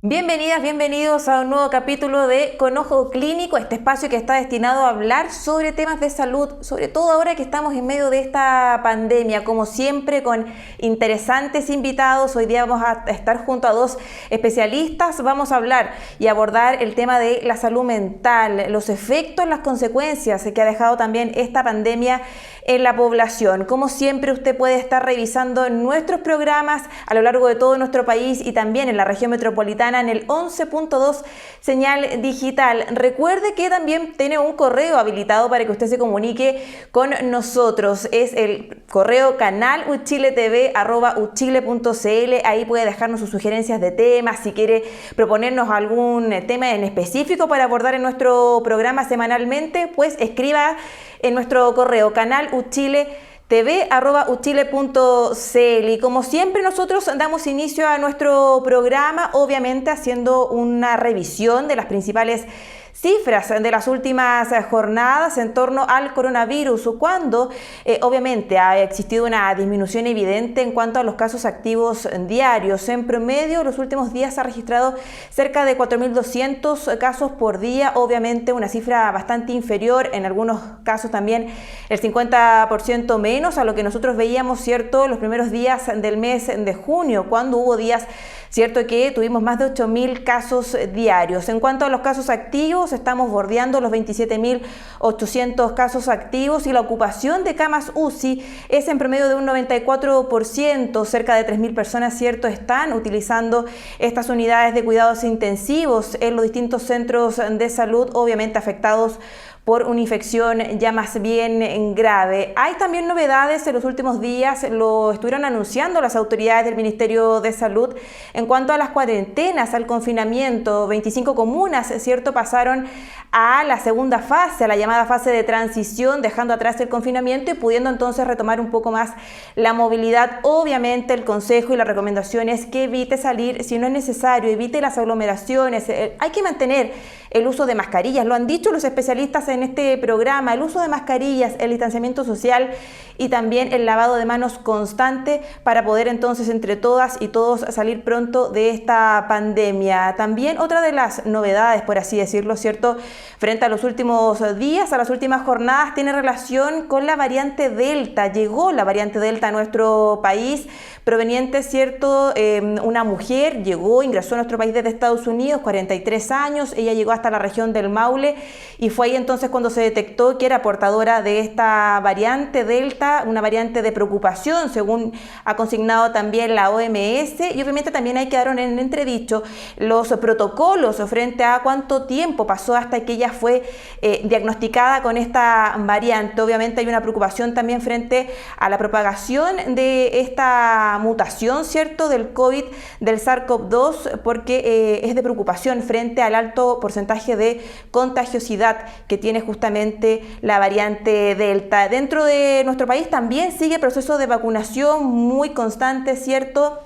Bienvenidas, bienvenidos a un nuevo capítulo de Con Ojo Clínico, este espacio que está destinado a hablar sobre temas de salud, sobre todo ahora que estamos en medio de esta pandemia, como siempre con interesantes invitados. Hoy día vamos a estar junto a dos especialistas, vamos a hablar y abordar el tema de la salud mental, los efectos, las consecuencias que ha dejado también esta pandemia en la población. Como siempre, usted puede estar revisando nuestros programas a lo largo de todo nuestro país y también en la región metropolitana en el 11.2 señal digital. Recuerde que también tiene un correo habilitado para que usted se comunique con nosotros. Es el correo canaluchiletv@uchile.cl. Ahí puede dejarnos sus sugerencias de temas, si quiere proponernos algún tema en específico para abordar en nuestro programa semanalmente, pues escriba en nuestro correo canaluchiletv@uchile.cl. Y como siempre, nosotros damos inicio a nuestro programa, obviamente haciendo una revisión de las principales cifras de las últimas jornadas en torno al coronavirus, cuando obviamente ha existido una disminución evidente en cuanto a los casos activos diarios. En promedio, los últimos días se ha registrado cerca de 4.200 casos por día, obviamente una cifra bastante inferior, en algunos casos también el 50% menos a lo que nosotros veíamos, ¿cierto?, los primeros días del mes de junio, cuando hubo días, cierto, que tuvimos más de 8.000 casos diarios. En cuanto a los casos activos, estamos bordeando los 27.800 casos activos y la ocupación de camas UCI es en promedio de un 94%. Cerca de 3.000 personas, cierto, están utilizando estas unidades de cuidados intensivos en los distintos centros de salud, obviamente afectados por una infección ya más bien grave. Hay también novedades en los últimos días, lo estuvieron anunciando las autoridades del Ministerio de Salud en cuanto a las cuarentenas, al confinamiento. 25 comunas, ¿cierto?, pasaron a la segunda fase, a la llamada fase de transición, dejando atrás el confinamiento y pudiendo entonces retomar un poco más la movilidad. Obviamente el consejo y la recomendación es que evite salir si no es necesario, evite las aglomeraciones, hay que mantener el uso de mascarillas, lo han dicho los especialistas en este programa, el uso de mascarillas, el distanciamiento social y también el lavado de manos constante para poder entonces entre todas y todos salir pronto de esta pandemia. También otra de las novedades, por así decirlo, ¿cierto?, frente a los últimos días, a las últimas jornadas, tiene relación con la variante Delta. Llegó la variante Delta a nuestro país, proveniente, ¿cierto?, una mujer ingresó a nuestro país desde Estados Unidos, 43 años, ella llegó hasta la región del Maule y fue ahí entonces cuando se detectó que era portadora de esta variante Delta, una variante de preocupación, según ha consignado también la OMS, y obviamente también hay que dar en entredicho los protocolos frente a cuánto tiempo pasó hasta que ella fue diagnosticada con esta variante. Obviamente hay una preocupación también frente a la propagación de esta mutación, ¿cierto?, del COVID, del SARS-CoV-2, porque es de preocupación frente al alto porcentaje de contagiosidad que tiene justamente la variante Delta. Dentro de nuestro país también sigue el proceso de vacunación muy constante, ¿cierto?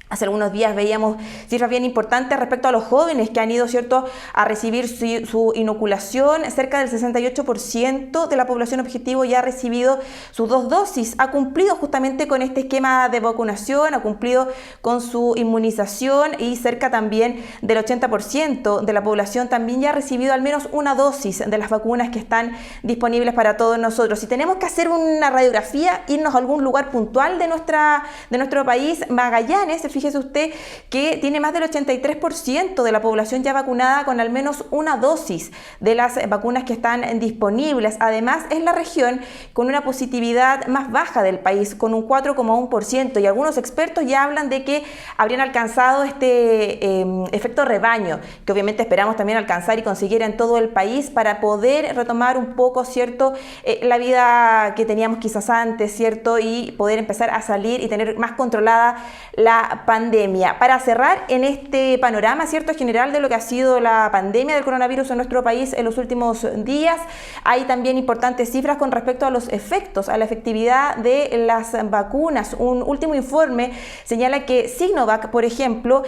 Hace algunos días veíamos cifras bien importantes respecto a los jóvenes que han ido, ¿cierto?, a recibir su inoculación. Cerca del 68% de la población objetivo ya ha recibido sus 2 dosis, ha cumplido justamente con este esquema de vacunación, ha cumplido con su inmunización y cerca también del 80% de la población también ya ha recibido al menos una dosis de las vacunas que están disponibles para todos nosotros. Si tenemos que hacer una radiografía, irnos a algún lugar puntual de nuestro país, Magallanes, fíjese usted que tiene más del 83% de la población ya vacunada con al menos una dosis de las vacunas que están disponibles. Además, es la región con una positividad más baja del país, con un 4,1%, y algunos expertos ya hablan de que habrían alcanzado este efecto rebaño, que obviamente esperamos también alcanzar y conseguir en todo el país para poder retomar un poco, ¿cierto?, la vida que teníamos quizás antes, ¿cierto?, y poder empezar a salir y tener más controlada la pandemia. Para cerrar en este panorama, ¿cierto?, general de lo que ha sido la pandemia del coronavirus en nuestro país en los últimos días, hay también importantes cifras con respecto a los efectos, a la efectividad de las vacunas. Un último informe señala que Sinovac, por ejemplo,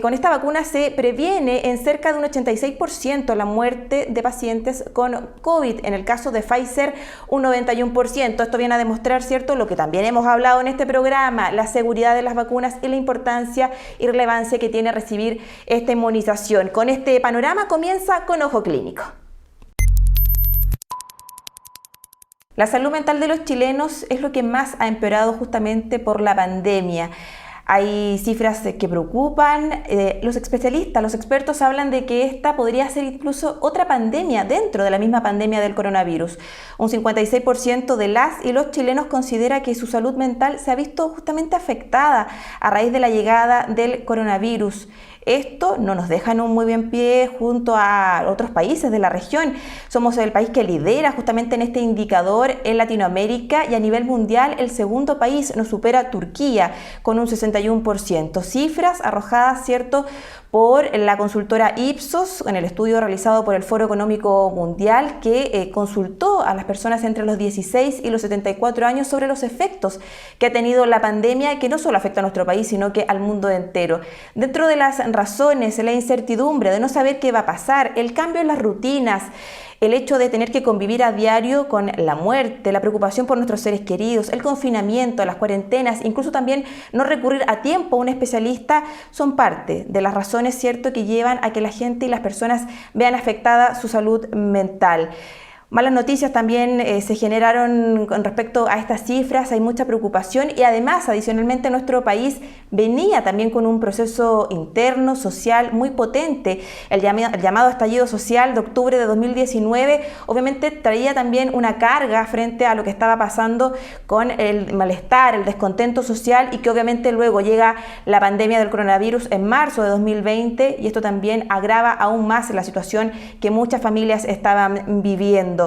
con esta vacuna se previene en cerca de un 86% la muerte de pacientes con COVID. En el caso de Pfizer, un 91%. Esto viene a demostrar, ¿cierto?, lo que también hemos hablado en este programa, la seguridad de las vacunas y la importancia importancia y relevancia que tiene recibir esta inmunización. Con este panorama comienza Con Ojo Clínico. La salud mental de los chilenos es lo que más ha empeorado justamente por la pandemia. Hay cifras que preocupan. Los especialistas, los expertos hablan de que esta podría ser incluso otra pandemia dentro de la misma pandemia del coronavirus. Un 56% de las y los chilenos considera que su salud mental se ha visto justamente afectada a raíz de la llegada del coronavirus. Esto no nos deja en un muy buen pie junto a otros países de la región. Somos el país que lidera justamente en este indicador en Latinoamérica y a nivel mundial el segundo país nos supera Turquía con un 61%. Cifras arrojadas, ¿cierto?, por la consultora Ipsos en el estudio realizado por el Foro Económico Mundial que consultó a las personas entre los 16 y los 74 años sobre los efectos que ha tenido la pandemia, que no solo afecta a nuestro país, sino que al mundo entero. Dentro de las razones, la incertidumbre de no saber qué va a pasar, el cambio en las rutinas, el hecho de tener que convivir a diario con la muerte, la preocupación por nuestros seres queridos, el confinamiento, las cuarentenas, incluso también no recurrir a tiempo a un especialista, son parte de las razones, ¿cierto?, que llevan a que la gente y las personas vean afectada su salud mental. Malas noticias también se generaron con respecto a estas cifras, hay mucha preocupación y además, adicionalmente, nuestro país venía también con un proceso interno, social muy potente. El llamado estallido social de octubre de 2019 obviamente traía también una carga frente a lo que estaba pasando con el malestar, el descontento social y que obviamente luego llega la pandemia del coronavirus en marzo de 2020 y esto también agrava aún más la situación que muchas familias estaban viviendo.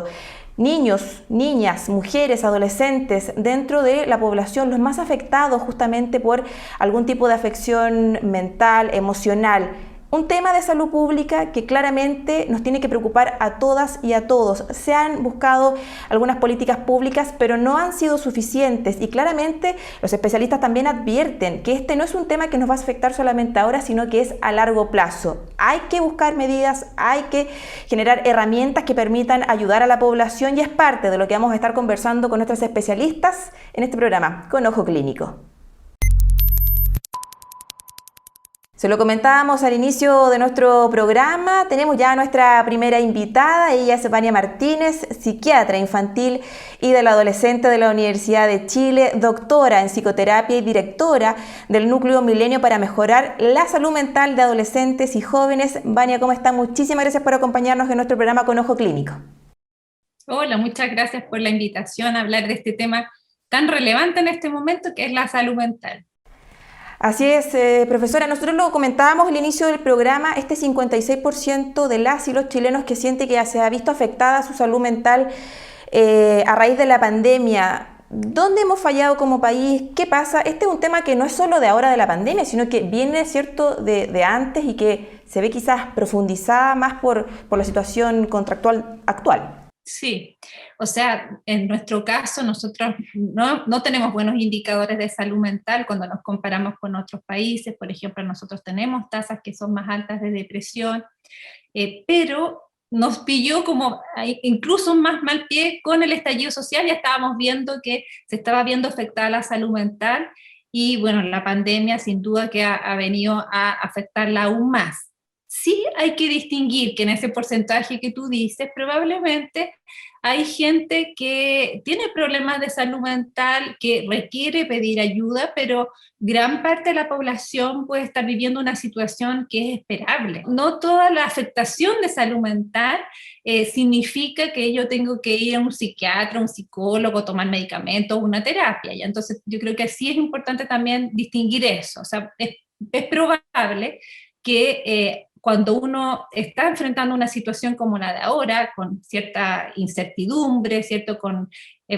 Niños, niñas, mujeres, adolescentes dentro de la población los más afectados justamente por algún tipo de afección mental, emocional. Un tema de salud pública que claramente nos tiene que preocupar a todas y a todos. Se han buscado algunas políticas públicas, pero no han sido suficientes y claramente los especialistas también advierten que este no es un tema que nos va a afectar solamente ahora, sino que es a largo plazo. Hay que buscar medidas, hay que generar herramientas que permitan ayudar a la población y es parte de lo que vamos a estar conversando con nuestros especialistas en este programa, Con Ojo Clínico. Se lo comentábamos al inicio de nuestro programa, tenemos ya a nuestra primera invitada, ella es Vania Martínez, psiquiatra infantil y del adolescente de la Universidad de Chile, doctora en psicoterapia y directora del Núcleo Milenio para mejorar la salud mental de adolescentes y jóvenes. Vania, ¿cómo está? Muchísimas gracias por acompañarnos en nuestro programa Con Ojo Clínico. Hola, muchas gracias por la invitación a hablar de este tema tan relevante en este momento que es la salud mental. Así es, profesora, nosotros lo comentábamos al inicio del programa, este 56% de las y los chilenos que siente que se ha visto afectada su salud mental a raíz de la pandemia. ¿Dónde hemos fallado como país? ¿Qué pasa? Este es un tema que no es solo de ahora de la pandemia, sino que viene, ¿cierto?, de antes y que se ve quizás profundizada más por la situación contractual actual. Sí, o sea, en nuestro caso nosotros no tenemos buenos indicadores de salud mental cuando nos comparamos con otros países. Por ejemplo, nosotros tenemos tasas que son más altas de depresión, pero nos pilló como incluso un más mal pie con el estallido social. Ya estábamos viendo que se estaba viendo afectada la salud mental y bueno, la pandemia sin duda que ha venido a afectarla aún más. Sí hay que distinguir que en ese porcentaje que tú dices, probablemente hay gente que tiene problemas de salud mental, que requiere pedir ayuda, pero gran parte de la población puede estar viviendo una situación que es esperable. No toda la afectación de salud mental significa que yo tengo que ir a un psiquiatra, un psicólogo, tomar medicamentos, una terapia. ¿Ya? Entonces yo creo que sí es importante también distinguir eso. O sea, es probable que cuando uno está enfrentando una situación como la de ahora, con cierta incertidumbre, ¿cierto?, con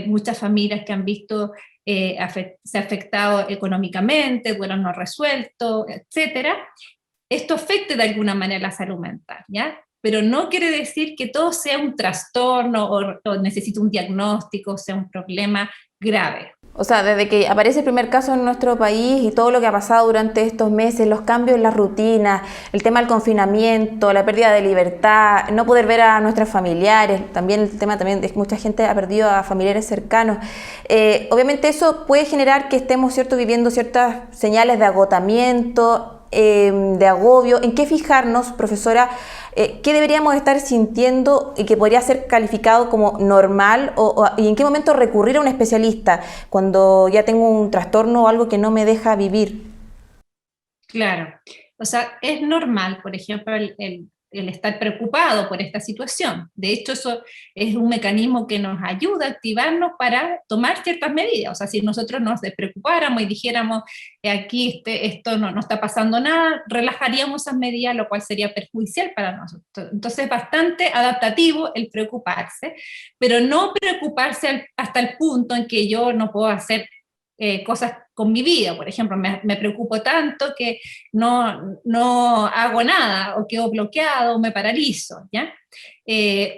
muchas familias que han visto se ha afectado económicamente, duelos no resueltos, etcétera, esto afecte de alguna manera la salud mental, ¿ya? Pero no quiere decir que todo sea un trastorno o necesite un diagnóstico, sea un problema grave. O sea, desde que aparece el primer caso en nuestro país y todo lo que ha pasado durante estos meses, los cambios en las rutinas, el tema del confinamiento, la pérdida de libertad, no poder ver a nuestros familiares, también el tema también de que mucha gente ha perdido a familiares cercanos. Obviamente eso puede generar que estemos, ¿cierto?, viviendo ciertas señales de agotamiento, de agobio. ¿En qué fijarnos, profesora? ¿Qué deberíamos estar sintiendo y que podría ser calificado como normal y en qué momento recurrir a un especialista cuando ya tengo un trastorno o algo que no me deja vivir? Claro, o sea, es normal, por ejemplo, el estar preocupado por esta situación. De hecho, eso es un mecanismo que nos ayuda a activarnos para tomar ciertas medidas. O sea, si nosotros nos despreocupáramos y dijéramos, aquí esto no está pasando nada, relajaríamos esas medidas, lo cual sería perjudicial para nosotros. Entonces, es bastante adaptativo el preocuparse, pero no preocuparse hasta el punto en que yo no puedo hacer cosas con mi vida. Por ejemplo, me preocupo tanto que no hago nada, o quedo bloqueado, o me paralizo, ¿ya?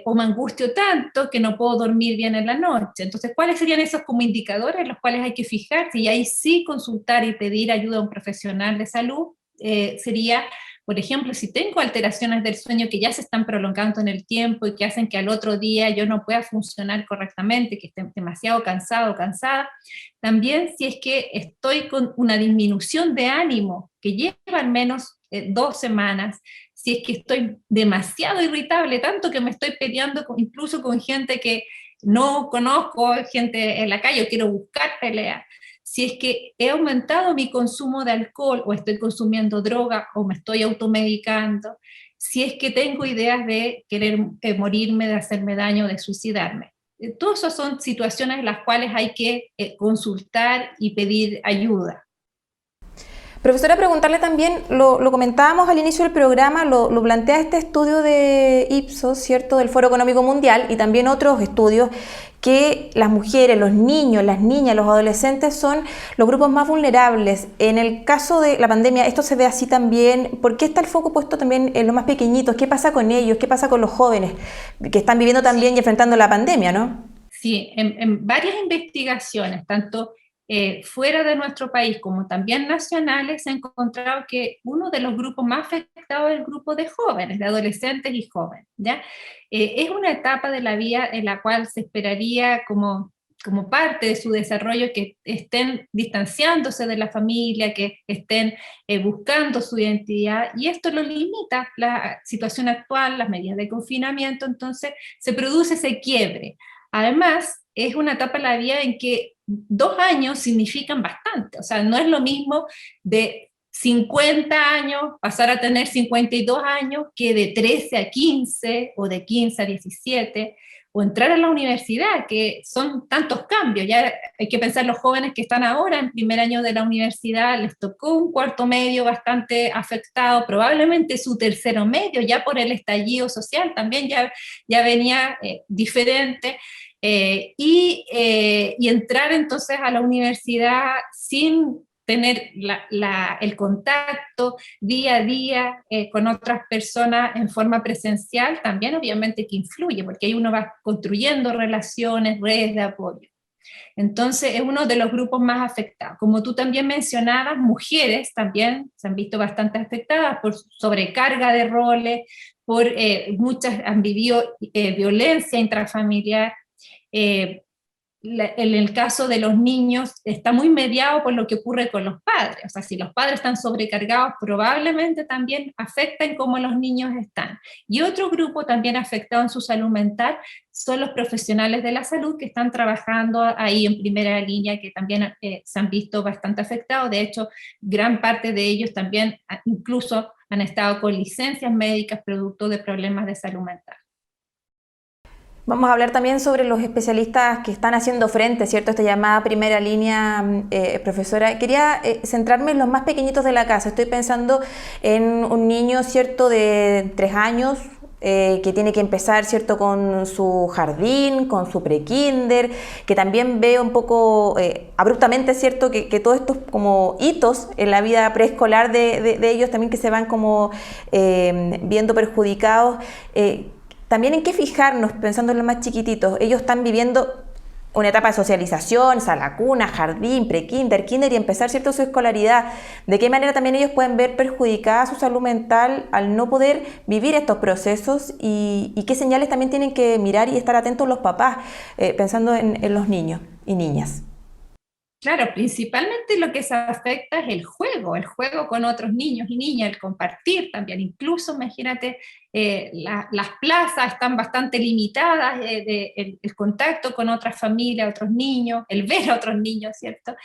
O me angustio tanto que no puedo dormir bien en la noche. Entonces, ¿cuáles serían esos como indicadores en los cuales hay que fijarse? Y ahí sí consultar y pedir ayuda a un profesional de salud. Sería, por ejemplo, si tengo alteraciones del sueño que ya se están prolongando en el tiempo y que hacen que al otro día yo no pueda funcionar correctamente, que esté demasiado cansado o cansada. También si es que estoy con una disminución de ánimo que lleva al menos 2 semanas, si es que estoy demasiado irritable, tanto que me estoy peleando incluso con gente que no conozco, gente en la calle, o quiero buscar pelea. Si es que he aumentado mi consumo de alcohol, o estoy consumiendo droga, o me estoy automedicando, si es que tengo ideas de querer morirme, de hacerme daño, de suicidarme. Todas esas son situaciones en las cuales hay que consultar y pedir ayuda. Profesora, preguntarle también, lo comentábamos al inicio del programa, lo plantea este estudio de Ipsos, ¿cierto?, del Foro Económico Mundial, y también otros estudios, que las mujeres, los niños, las niñas, los adolescentes son los grupos más vulnerables. En el caso de la pandemia, esto se ve así también. ¿Por qué está el foco puesto también en los más pequeñitos? ¿Qué pasa con ellos? ¿Qué pasa con los jóvenes que están viviendo también y enfrentando la pandemia, no? Sí, en varias investigaciones, tanto fuera de nuestro país como también nacionales, se ha encontrado que uno de los grupos más afectados es el grupo de jóvenes, de adolescentes y jóvenes, ¿ya? Es una etapa de la vida en la cual se esperaría como parte de su desarrollo que estén distanciándose de la familia, que estén buscando su identidad, y esto lo limita la situación actual, las medidas de confinamiento. Entonces se produce ese quiebre. Además, es una etapa de la vida en que 2 años significan bastante. O sea, no es lo mismo de 50 años pasar a tener 52 años que de 13 a 15 o de 15 a 17, o entrar a la universidad, que son tantos cambios. Ya hay que pensar los jóvenes que están ahora en primer año de la universidad, les tocó un cuarto medio bastante afectado, probablemente su tercero medio, ya por el estallido social también ya venía diferente. Y entrar entonces a la universidad sin tener el contacto día a día con otras personas en forma presencial, también obviamente que influye, porque ahí uno va construyendo relaciones, redes de apoyo. Entonces es uno de los grupos más afectados. Como tú también mencionabas, mujeres también se han visto bastante afectadas por sobrecarga de roles, por muchas han vivido violencia intrafamiliar. En el caso de los niños está muy mediado por lo que ocurre con los padres. O sea, si los padres están sobrecargados, probablemente también afecten cómo los niños están. Y otro grupo también afectado en su salud mental son los profesionales de la salud que están trabajando ahí en primera línea, que también se han visto bastante afectados. De hecho, gran parte de ellos también incluso han estado con licencias médicas producto de problemas de salud mental. Vamos a hablar también sobre los especialistas que están haciendo frente, ¿cierto?, a esta llamada primera línea, profesora. Quería centrarme en los más pequeñitos de la casa. Estoy pensando en un niño, ¿cierto?, de 3 años, que tiene que empezar, ¿cierto?, con su jardín, con su prekinder, que también veo un poco abruptamente, ¿cierto?, que todos estos como hitos en la vida preescolar de ellos también que se van como viendo perjudicados. También en qué fijarnos, pensando en los más chiquititos. Ellos están viviendo una etapa de socialización, sala cuna, jardín, prekinder, kinder y empezar, ¿cierto?, su escolaridad. ¿De qué manera también ellos pueden ver perjudicada su salud mental al no poder vivir estos procesos y qué señales también tienen que mirar y estar atentos los papás, pensando en los niños y niñas? Claro, principalmente lo que se afecta es el juego con otros niños y niñas, el compartir también. Incluso, imagínate, las plazas están bastante limitadas, el contacto con otras familias, otros niños, el ver a otros niños, ¿cierto?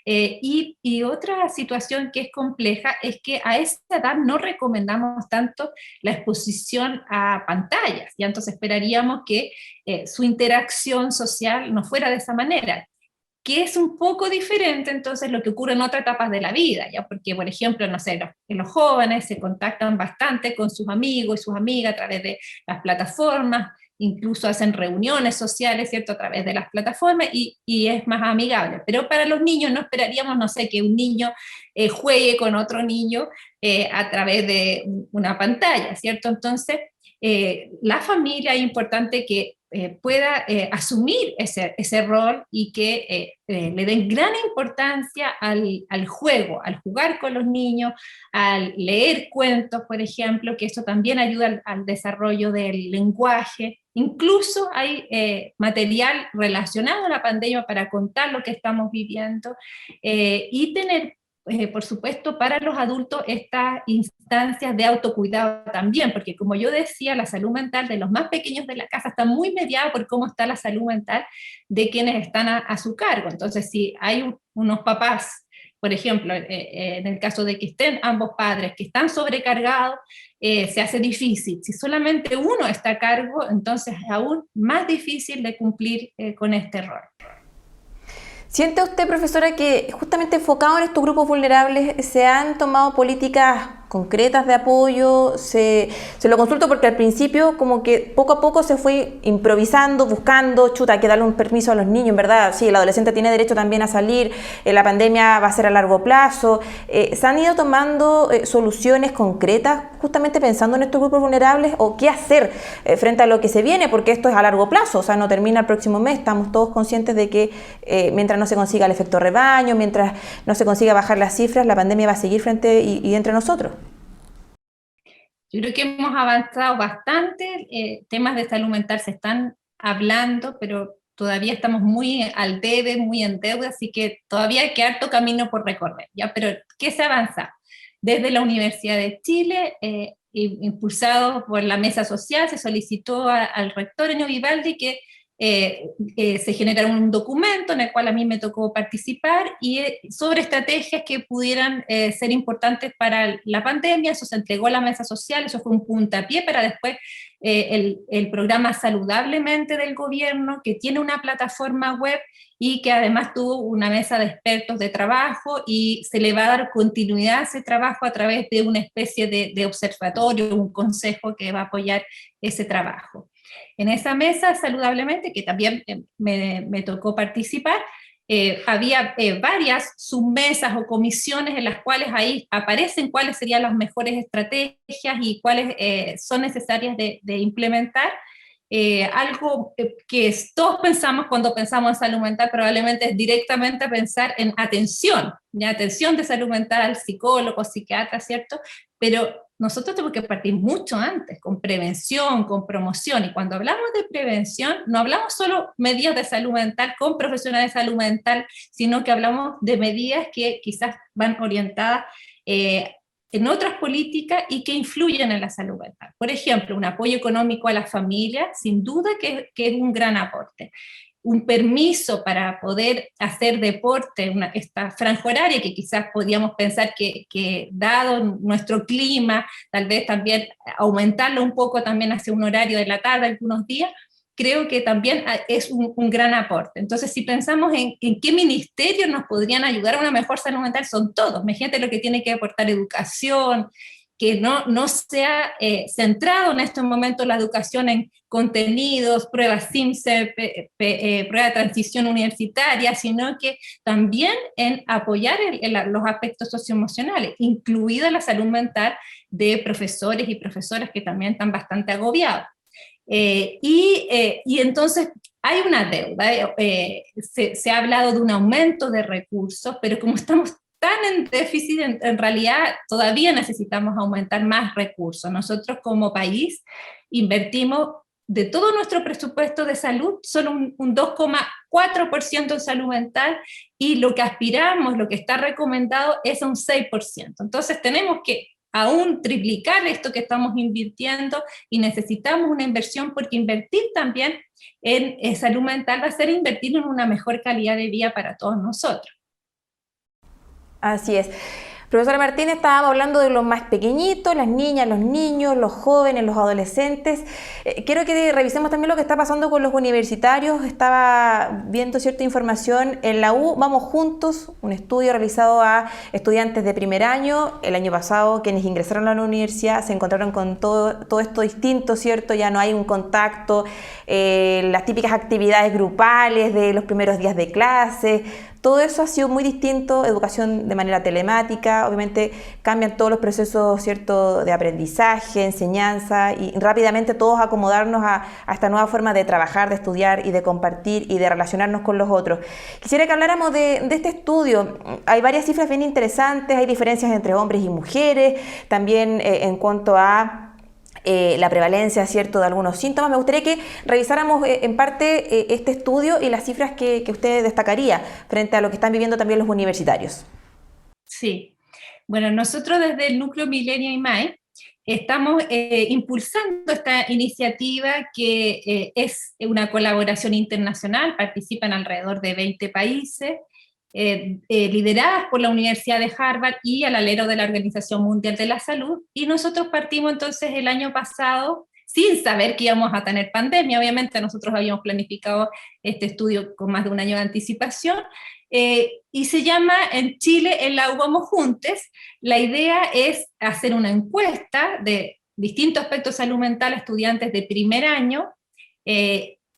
Y otra situación que es compleja es que a esa edad no recomendamos tanto la exposición a pantallas, y entonces esperaríamos que su interacción social no fuera de esa manera, que es un poco diferente entonces lo que ocurre en otras etapas de la vida, ¿ya? Porque, por ejemplo, no sé, los jóvenes se contactan bastante con sus amigos y sus amigas a través de las plataformas, incluso hacen reuniones sociales, ¿cierto?, a través de las plataformas y es más amigable. Pero para los niños no esperaríamos, no sé, que un niño juegue con otro niño a través de una pantalla, ¿cierto? Entonces, la familia es importante que pueda asumir ese rol y que le den gran importancia al juego, al jugar con los niños, al leer cuentos, por ejemplo, que eso también ayuda al desarrollo del lenguaje. Incluso hay material relacionado a la pandemia para contar lo que estamos viviendo y tener por supuesto, para los adultos estas instancias de autocuidado también, porque como yo decía, la salud mental de los más pequeños de la casa está muy mediada por cómo está la salud mental de quienes están a su cargo. Entonces, si hay unos papás, por ejemplo, en el caso de que estén ambos padres que están sobrecargados, se hace difícil. Si solamente uno está a cargo, entonces es aún más difícil de cumplir con este rol. ¿Siente usted, profesora, que justamente enfocado en estos grupos vulnerables se han tomado políticas concretas de apoyo? Se lo consulto porque al principio como que poco a poco se fue improvisando, buscando, chuta, hay que darle un permiso a los niños, en verdad, sí, el adolescente tiene derecho también a salir, la pandemia va a ser a largo plazo. ¿Se han ido tomando soluciones concretas justamente pensando en estos grupos vulnerables o qué hacer frente a lo que se viene? Porque esto es a largo plazo, o sea, no termina el próximo mes, estamos todos conscientes de que mientras no se consiga el efecto rebaño, mientras no se consiga bajar las cifras, la pandemia va a seguir frente y entre nosotros. Yo creo que hemos avanzado bastante, temas de salud mental se están hablando, pero todavía estamos muy al debe, muy en deuda, así que todavía hay que harto camino por recorrer, ¿ya? Pero ¿qué se avanza? Desde la Universidad de Chile, impulsado por la mesa social, se solicitó al rector Enio Vivaldi que se generara un documento en el cual a mí me tocó participar y sobre estrategias que pudieran ser importantes para la pandemia. Eso se entregó a la mesa social, eso fue un puntapié para después el programa Saludablemente del gobierno, que tiene una plataforma web y que además tuvo una mesa de expertos de trabajo y se le va a dar continuidad a ese trabajo a través de una especie de observatorio, un consejo que va a apoyar ese trabajo. En esa mesa, Saludablemente, que también me tocó participar, había varias submesas o comisiones en las cuales ahí aparecen cuáles serían las mejores estrategias y cuáles son necesarias de implementar. Algo que todos pensamos cuando pensamos en salud mental probablemente es directamente pensar en atención, ¿ya? Atención de salud mental, psicólogo, psiquiatra, ¿cierto? Pero nosotros tenemos que partir mucho antes, con prevención, con promoción, y cuando hablamos de prevención, no hablamos solo medidas de salud mental con profesionales de salud mental, sino que hablamos de medidas que quizás van orientadas en otras políticas y que influyen en la salud mental. Por ejemplo, un apoyo económico a las familias, sin duda que es un gran aporte. Un permiso para poder hacer deporte, esta franja horaria que quizás podíamos pensar que dado nuestro clima, tal vez también aumentarlo un poco también hacia un horario de la tarde algunos días, creo que también es un gran aporte. Entonces, si pensamos en qué ministerios nos podrían ayudar a una mejor salud mental, son todos. Imagínate lo que tiene que aportar educación, que no sea centrado en estos momentos la educación en contenidos, pruebas SIMSE, prueba de transición universitaria, sino que también en apoyar los aspectos socioemocionales, incluida la salud mental de profesores y profesoras que también están bastante agobiados. Y entonces hay una deuda, se ha hablado de un aumento de recursos, pero como estamos tan en déficit, en realidad todavía necesitamos aumentar más recursos. Nosotros como país invertimos de todo nuestro presupuesto de salud solo un 2,4% en salud mental, y lo que aspiramos, lo que está recomendado es un 6%. Entonces tenemos que aún triplicar esto que estamos invirtiendo, y necesitamos una inversión, porque invertir también en salud mental va a ser invertir en una mejor calidad de vida para todos nosotros. Así es. Profesora Martínez, estábamos hablando de los más pequeñitos, las niñas, los niños, los jóvenes, los adolescentes. Quiero que revisemos también lo que está pasando con los universitarios. Estaba viendo cierta información en la U, Vamos Juntos, un estudio realizado a estudiantes de primer año. El año pasado, quienes ingresaron a la universidad se encontraron con todo esto distinto, ¿cierto? Ya no hay un contacto, las típicas actividades grupales de los primeros días de clase. Todo eso ha sido muy distinto, educación de manera telemática, obviamente cambian todos los procesos, ¿cierto?, de aprendizaje, enseñanza, y rápidamente todos acomodarnos a esta nueva forma de trabajar, de estudiar y de compartir y de relacionarnos con los otros. Quisiera que habláramos de este estudio. Hay varias cifras bien interesantes, hay diferencias entre hombres y mujeres, también en cuanto a la prevalencia, ¿cierto?, de algunos síntomas. Me gustaría que revisáramos en parte este estudio y las cifras que usted destacaría frente a lo que están viviendo también los universitarios. Sí, bueno, nosotros desde el Núcleo Milenio IMAE estamos impulsando esta iniciativa que es una colaboración internacional, participan alrededor de 20 países, lideradas por la Universidad de Harvard y al alero de la Organización Mundial de la Salud, y nosotros partimos entonces el año pasado sin saber que íbamos a tener pandemia. Obviamente nosotros habíamos planificado este estudio con más de un año de anticipación, y se llama en Chile, en la U Vamos Juntos. La idea es hacer una encuesta de distintos aspectos de salud mental a estudiantes de primer año.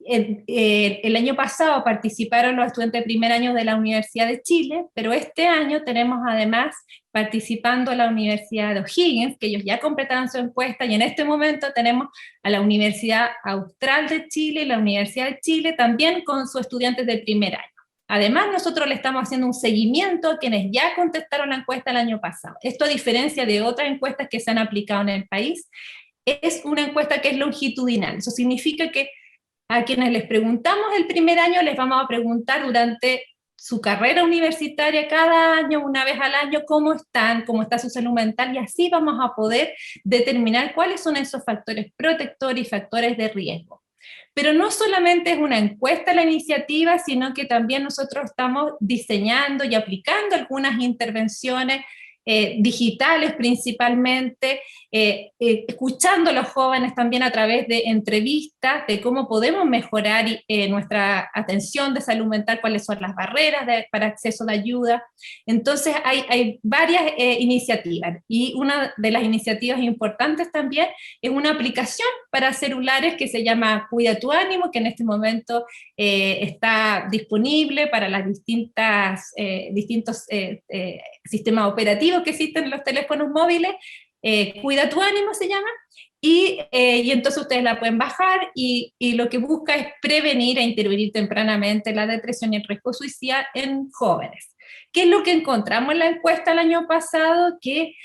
El año pasado participaron los estudiantes de primer año de la Universidad de Chile, pero este año tenemos además participando a la Universidad de O'Higgins, que ellos ya completaron su encuesta, y en este momento tenemos a la Universidad Austral de Chile y la Universidad de Chile también con sus estudiantes de primer año. Además, nosotros le estamos haciendo un seguimiento a quienes ya contestaron la encuesta el año pasado. Esto, a diferencia de otras encuestas que se han aplicado en el país, es una encuesta que es longitudinal. Eso significa que a quienes les preguntamos el primer año, les vamos a preguntar durante su carrera universitaria, cada año, una vez al año, cómo están, cómo está su salud mental, y así vamos a poder determinar cuáles son esos factores protectores y factores de riesgo. Pero no solamente es una encuesta la iniciativa, sino que también nosotros estamos diseñando y aplicando algunas intervenciones digitales principalmente, escuchando a los jóvenes también a través de entrevistas de cómo podemos mejorar nuestra atención de salud mental, cuáles son las barreras para acceso de ayuda. Entonces hay varias iniciativas, y una de las iniciativas importantes también es una aplicación para celulares que se llama Cuida tu Ánimo, que en este momento está disponible para las distintos sistemas operativos que existen en los teléfonos móviles. Cuida tu Ánimo se llama, y entonces ustedes la pueden bajar, y lo que busca es prevenir e intervenir tempranamente la depresión y el riesgo suicida en jóvenes. ¿Qué es lo que encontramos en la encuesta el año pasado? Que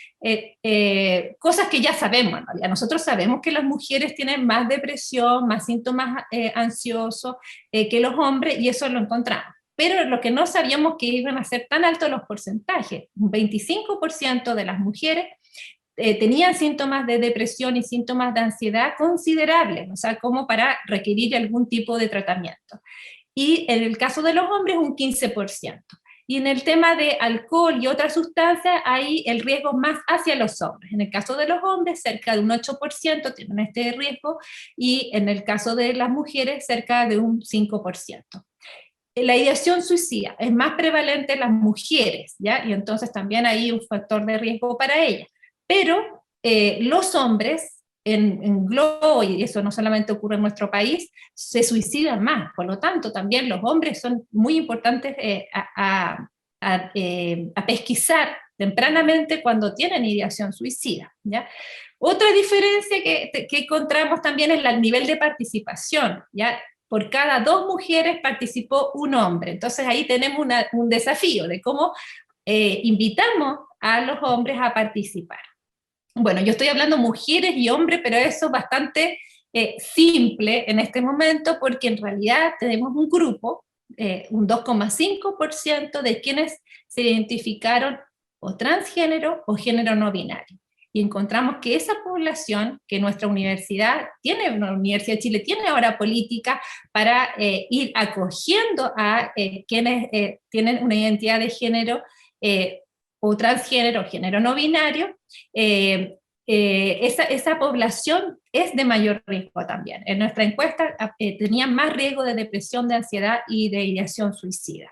cosas que ya sabemos, en realidad. Nosotros sabemos que las mujeres tienen más depresión, más síntomas ansiosos que los hombres, y eso lo encontramos. Pero lo que no sabíamos que iban a ser tan altos los porcentajes. Un 25% de las mujeres tenían síntomas de depresión y síntomas de ansiedad considerables, o sea, como para requerir algún tipo de tratamiento. Y en el caso de los hombres, un 15%. Y en el tema de alcohol y otras sustancias, ahí el riesgo más hacia los hombres. En el caso de los hombres, cerca de un 8% tienen este riesgo, y en el caso de las mujeres, cerca de un 5%. La ideación suicida es más prevalente en las mujeres, ¿ya? Y entonces también hay un factor de riesgo para ellas. Pero los hombres, en globo, y eso no solamente ocurre en nuestro país, se suicidan más. Por lo tanto, también los hombres son muy importantes a pesquisar tempranamente cuando tienen ideación suicida, ¿ya? Otra diferencia que encontramos también es el nivel de participación, ¿ya? por cada 2 mujeres participó un hombre. Entonces ahí tenemos un desafío de cómo invitamos a los hombres a participar. Bueno, yo estoy hablando mujeres y hombres, pero eso es bastante simple en este momento, porque en realidad tenemos un grupo, un 2,5% de quienes se identificaron o transgénero o género no binario. Y encontramos que esa población, que nuestra universidad tiene, la Universidad de Chile tiene ahora política para ir acogiendo a quienes tienen una identidad de género o transgénero, género no binario, esa población es de mayor riesgo también. En nuestra encuesta tenían más riesgo de depresión, de ansiedad y de ideación suicida.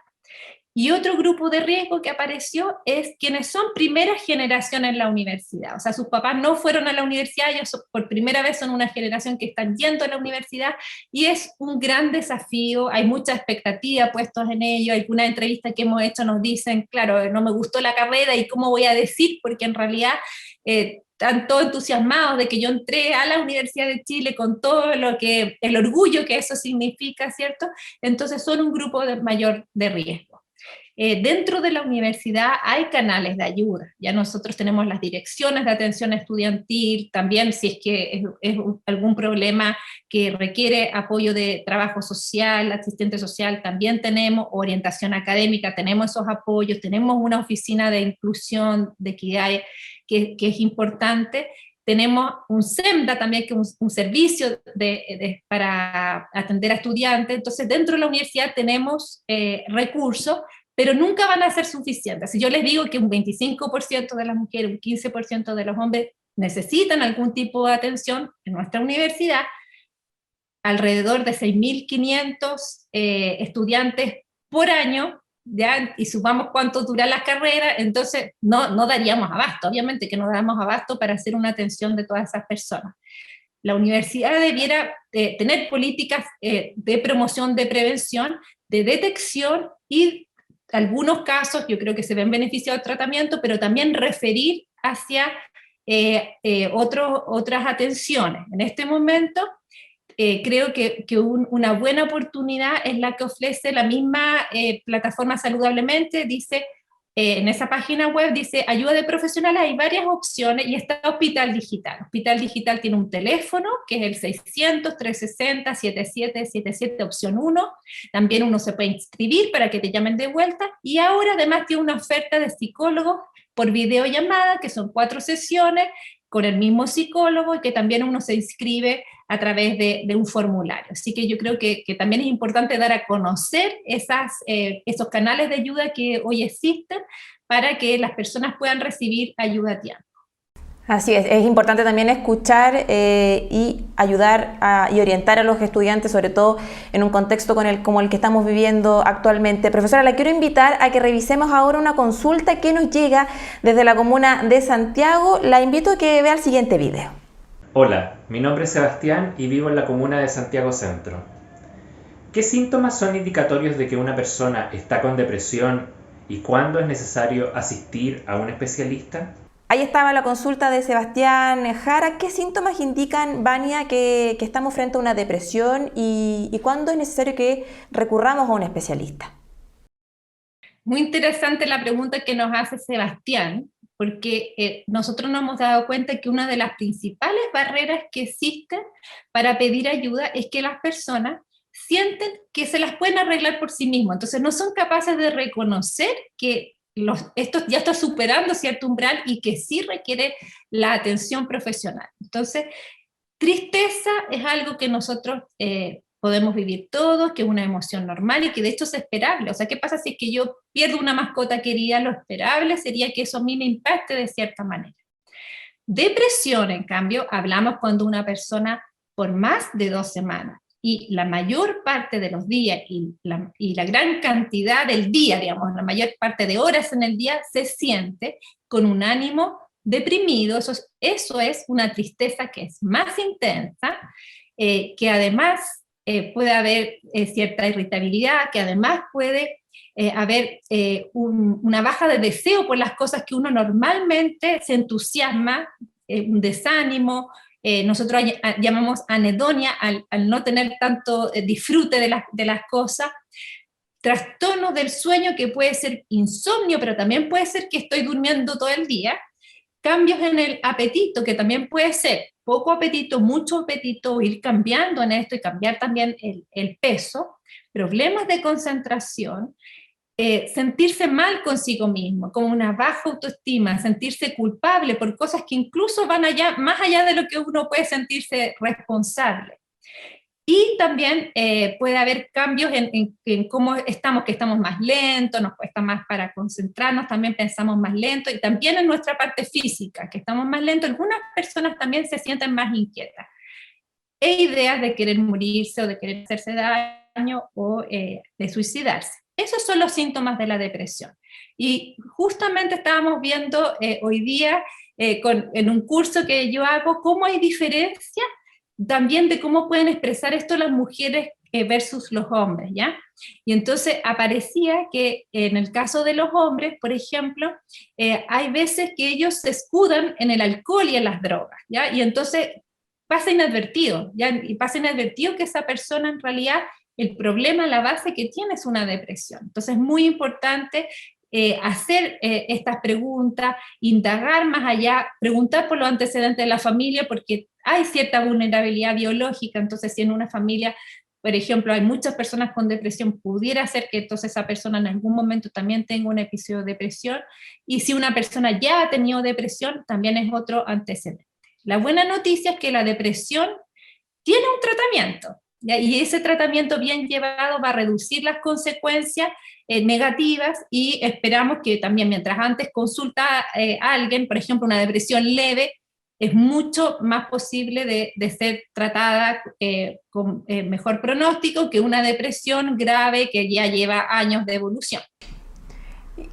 Y otro grupo de riesgo que apareció es quienes son primera generación en la universidad. O sea, sus papás no fueron a la universidad, ellos por primera vez son una generación que están yendo a la universidad, y es un gran desafío, hay mucha expectativa puestos en ello. Alguna entrevista que hemos hecho nos dicen, claro, no me gustó la carrera y cómo voy a decir, porque en realidad están todos entusiasmados de que yo entré a la Universidad de Chile con todo el orgullo que eso significa, ¿cierto? Entonces son un grupo de mayor de riesgo. Dentro de la universidad hay canales de ayuda, ya nosotros tenemos las direcciones de atención estudiantil, también si es que es algún problema que requiere apoyo de trabajo social, asistente social, también tenemos orientación académica, tenemos esos apoyos, tenemos una oficina de inclusión, de equidad que es importante. Tenemos un SEMDA también, que es un servicio para atender a estudiantes. Entonces, dentro de la universidad tenemos recursos, pero nunca van a ser suficientes. Si yo les digo que un 25% de las mujeres, un 15% de los hombres necesitan algún tipo de atención en nuestra universidad, alrededor de 6.500 estudiantes por año, ¿ya? Y sumamos cuánto dura la carrera, entonces no daríamos abasto, obviamente que no damos abasto para hacer una atención de todas esas personas. La universidad debiera tener políticas de promoción, de prevención, de detección, y algunos casos yo creo que se ven beneficiados del tratamiento, pero también referir hacia otras atenciones. En este momento creo que una buena oportunidad es la que ofrece la misma plataforma Saludablemente. Dice, en esa página web dice ayuda de profesionales, hay varias opciones, y está Hospital Digital. Hospital Digital tiene un teléfono que es el 600-360-7777, opción 1. También uno se puede inscribir para que te llamen de vuelta, y ahora además tiene una oferta de psicólogos por videollamada, que son 4 sesiones con el mismo psicólogo, y que también uno se inscribe a través de un formulario. Así que yo creo que también es importante dar a conocer esos canales de ayuda que hoy existen, para que las personas puedan recibir ayuda a tiempo. Así es importante también escuchar y ayudar y orientar a los estudiantes, sobre todo en un contexto como el que estamos viviendo actualmente. Profesora, la quiero invitar a que revisemos ahora una consulta que nos llega desde la comuna de Santiago. La invito a que vea el siguiente video. Hola, mi nombre es Sebastián y vivo en la comuna de Santiago Centro. ¿Qué síntomas son indicatorios de que una persona está con depresión y cuándo es necesario asistir a un especialista? Ahí estaba la consulta de Sebastián Jara. ¿Qué síntomas indican, Vania, que estamos frente a una depresión y cuándo es necesario que recurramos a un especialista? Muy interesante la pregunta que nos hace Sebastián, porque nosotros nos hemos dado cuenta que una de las principales barreras que existen para pedir ayuda es que las personas sienten que se las pueden arreglar por sí mismos. Entonces no son capaces de reconocer que esto ya está superando cierto umbral y que sí requiere la atención profesional. Entonces, tristeza es algo que nosotros podemos vivir todos, que es una emoción normal y que de hecho es esperable. O sea, ¿qué pasa si es que yo pierdo una mascota querida? Lo esperable sería que eso a mí me impacte de cierta manera. Depresión, en cambio, hablamos cuando una persona por más de 2 semanas y la mayor parte de los días y la gran cantidad del día, digamos, la mayor parte de horas en el día, se siente con un ánimo deprimido. Eso es una tristeza que es más intensa, que además puede haber cierta irritabilidad, que además puede haber una baja de deseo por las cosas que uno normalmente se entusiasma, un desánimo, nosotros llamamos anedonia al no tener tanto disfrute de las cosas, trastornos del sueño que puede ser insomnio, pero también puede ser que estoy durmiendo todo el día, cambios en el apetito, que también puede ser poco apetito, mucho apetito, ir cambiando en esto y cambiar también el peso, problemas de concentración, sentirse mal consigo mismo, como una baja autoestima, sentirse culpable por cosas que incluso van más allá de lo que uno puede sentirse responsable. Y también puede haber cambios en cómo estamos, que estamos más lentos, nos cuesta más para concentrarnos, también pensamos más lento, y también en nuestra parte física, que estamos más lentos. Algunas personas también se sienten más inquietas. E ideas de querer morirse o de querer hacerse daño o de suicidarse. Esos son los síntomas de la depresión. Y justamente estábamos viendo hoy día en un curso que yo hago cómo hay diferencia también de cómo pueden expresar esto las mujeres versus los hombres, ¿ya? Y entonces aparecía que en el caso de los hombres, por ejemplo, hay veces que ellos se escudan en el alcohol y en las drogas, ¿ya? Y entonces pasa inadvertido, ¿ya? Y pasa inadvertido que esa persona en realidad, el problema, la base que tiene es una depresión. Entonces es muy importante hacer estas preguntas, indagar más allá, preguntar por los antecedentes de la familia, porque hay cierta vulnerabilidad biológica. Entonces si en una familia, por ejemplo, hay muchas personas con depresión, pudiera ser que entonces esa persona en algún momento también tenga un episodio de depresión, y si una persona ya ha tenido depresión, también es otro antecedente. La buena noticia es que la depresión tiene un tratamiento, ¿ya? Y ese tratamiento bien llevado va a reducir las consecuencias negativas, y esperamos que también mientras antes consulta a alguien, por ejemplo, una depresión leve, es mucho más posible de ser tratada con mejor pronóstico que una depresión grave que ya lleva años de evolución.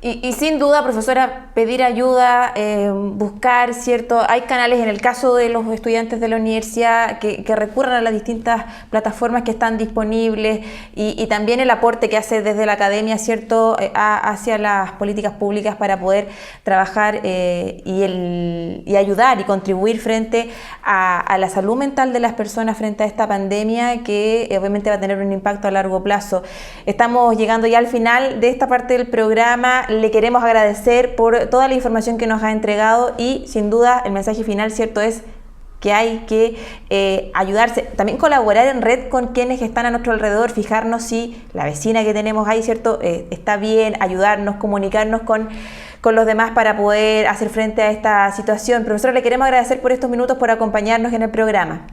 Y sin duda, profesora, pedir ayuda, buscar, ¿cierto? Hay canales, en el caso de los estudiantes de la universidad, que recurran a las distintas plataformas que están disponibles, y también el aporte que hace desde la academia, ¿cierto?, hacia las políticas públicas para poder trabajar y ayudar y contribuir frente a la salud mental de las personas frente a esta pandemia, que obviamente va a tener un impacto a largo plazo. Estamos llegando ya al final de esta parte del programa. Le queremos agradecer por toda la información que nos ha entregado, y sin duda el mensaje final, ¿cierto?, es que hay que ayudarse, también colaborar en red con quienes están a nuestro alrededor, fijarnos si la vecina que tenemos ahí, ¿cierto?, está bien, ayudarnos, comunicarnos con los demás para poder hacer frente a esta situación. Profesora, le queremos agradecer por estos minutos, por acompañarnos en el programa.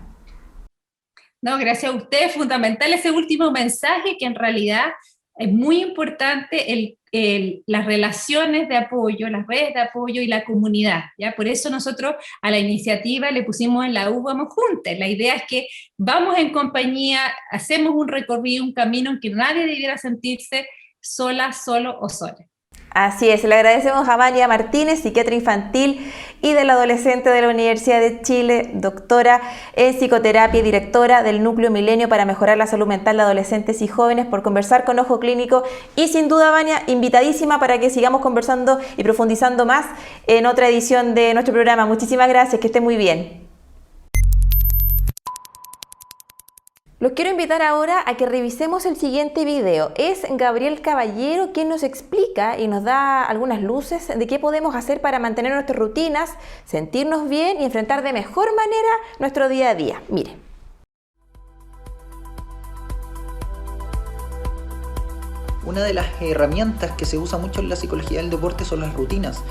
No, gracias a usted. Es fundamental ese último mensaje, que en realidad es muy importante las relaciones de apoyo, las redes de apoyo y la comunidad, ¿ya? Por eso nosotros a la iniciativa le pusimos en la U Vamos Juntas. La idea es que vamos en compañía, hacemos un recorrido, un camino en que nadie debiera sentirse sola, solo o sola. Así es, le agradecemos a Amalia Martínez, psiquiatra infantil y del adolescente de la Universidad de Chile, doctora en psicoterapia y directora del Núcleo Milenio para mejorar la salud mental de adolescentes y jóvenes, por conversar con Ojo Clínico. Y sin duda, Amalia, invitadísima para que sigamos conversando y profundizando más en otra edición de nuestro programa. Muchísimas gracias, que esté muy bien. Los quiero invitar ahora a que revisemos el siguiente video. Es Gabriel Caballero quien nos explica y nos da algunas luces de qué podemos hacer para mantener nuestras rutinas, sentirnos bien y enfrentar de mejor manera nuestro día a día. Mire. Una de las herramientas que se usa mucho en la psicología del deporte son las rutinas.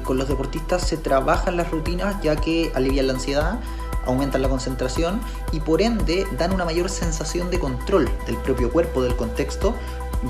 Con los deportistas se trabajan las rutinas, ya que alivian la ansiedad, aumentan la concentración y por ende dan una mayor sensación de control del propio cuerpo, del contexto,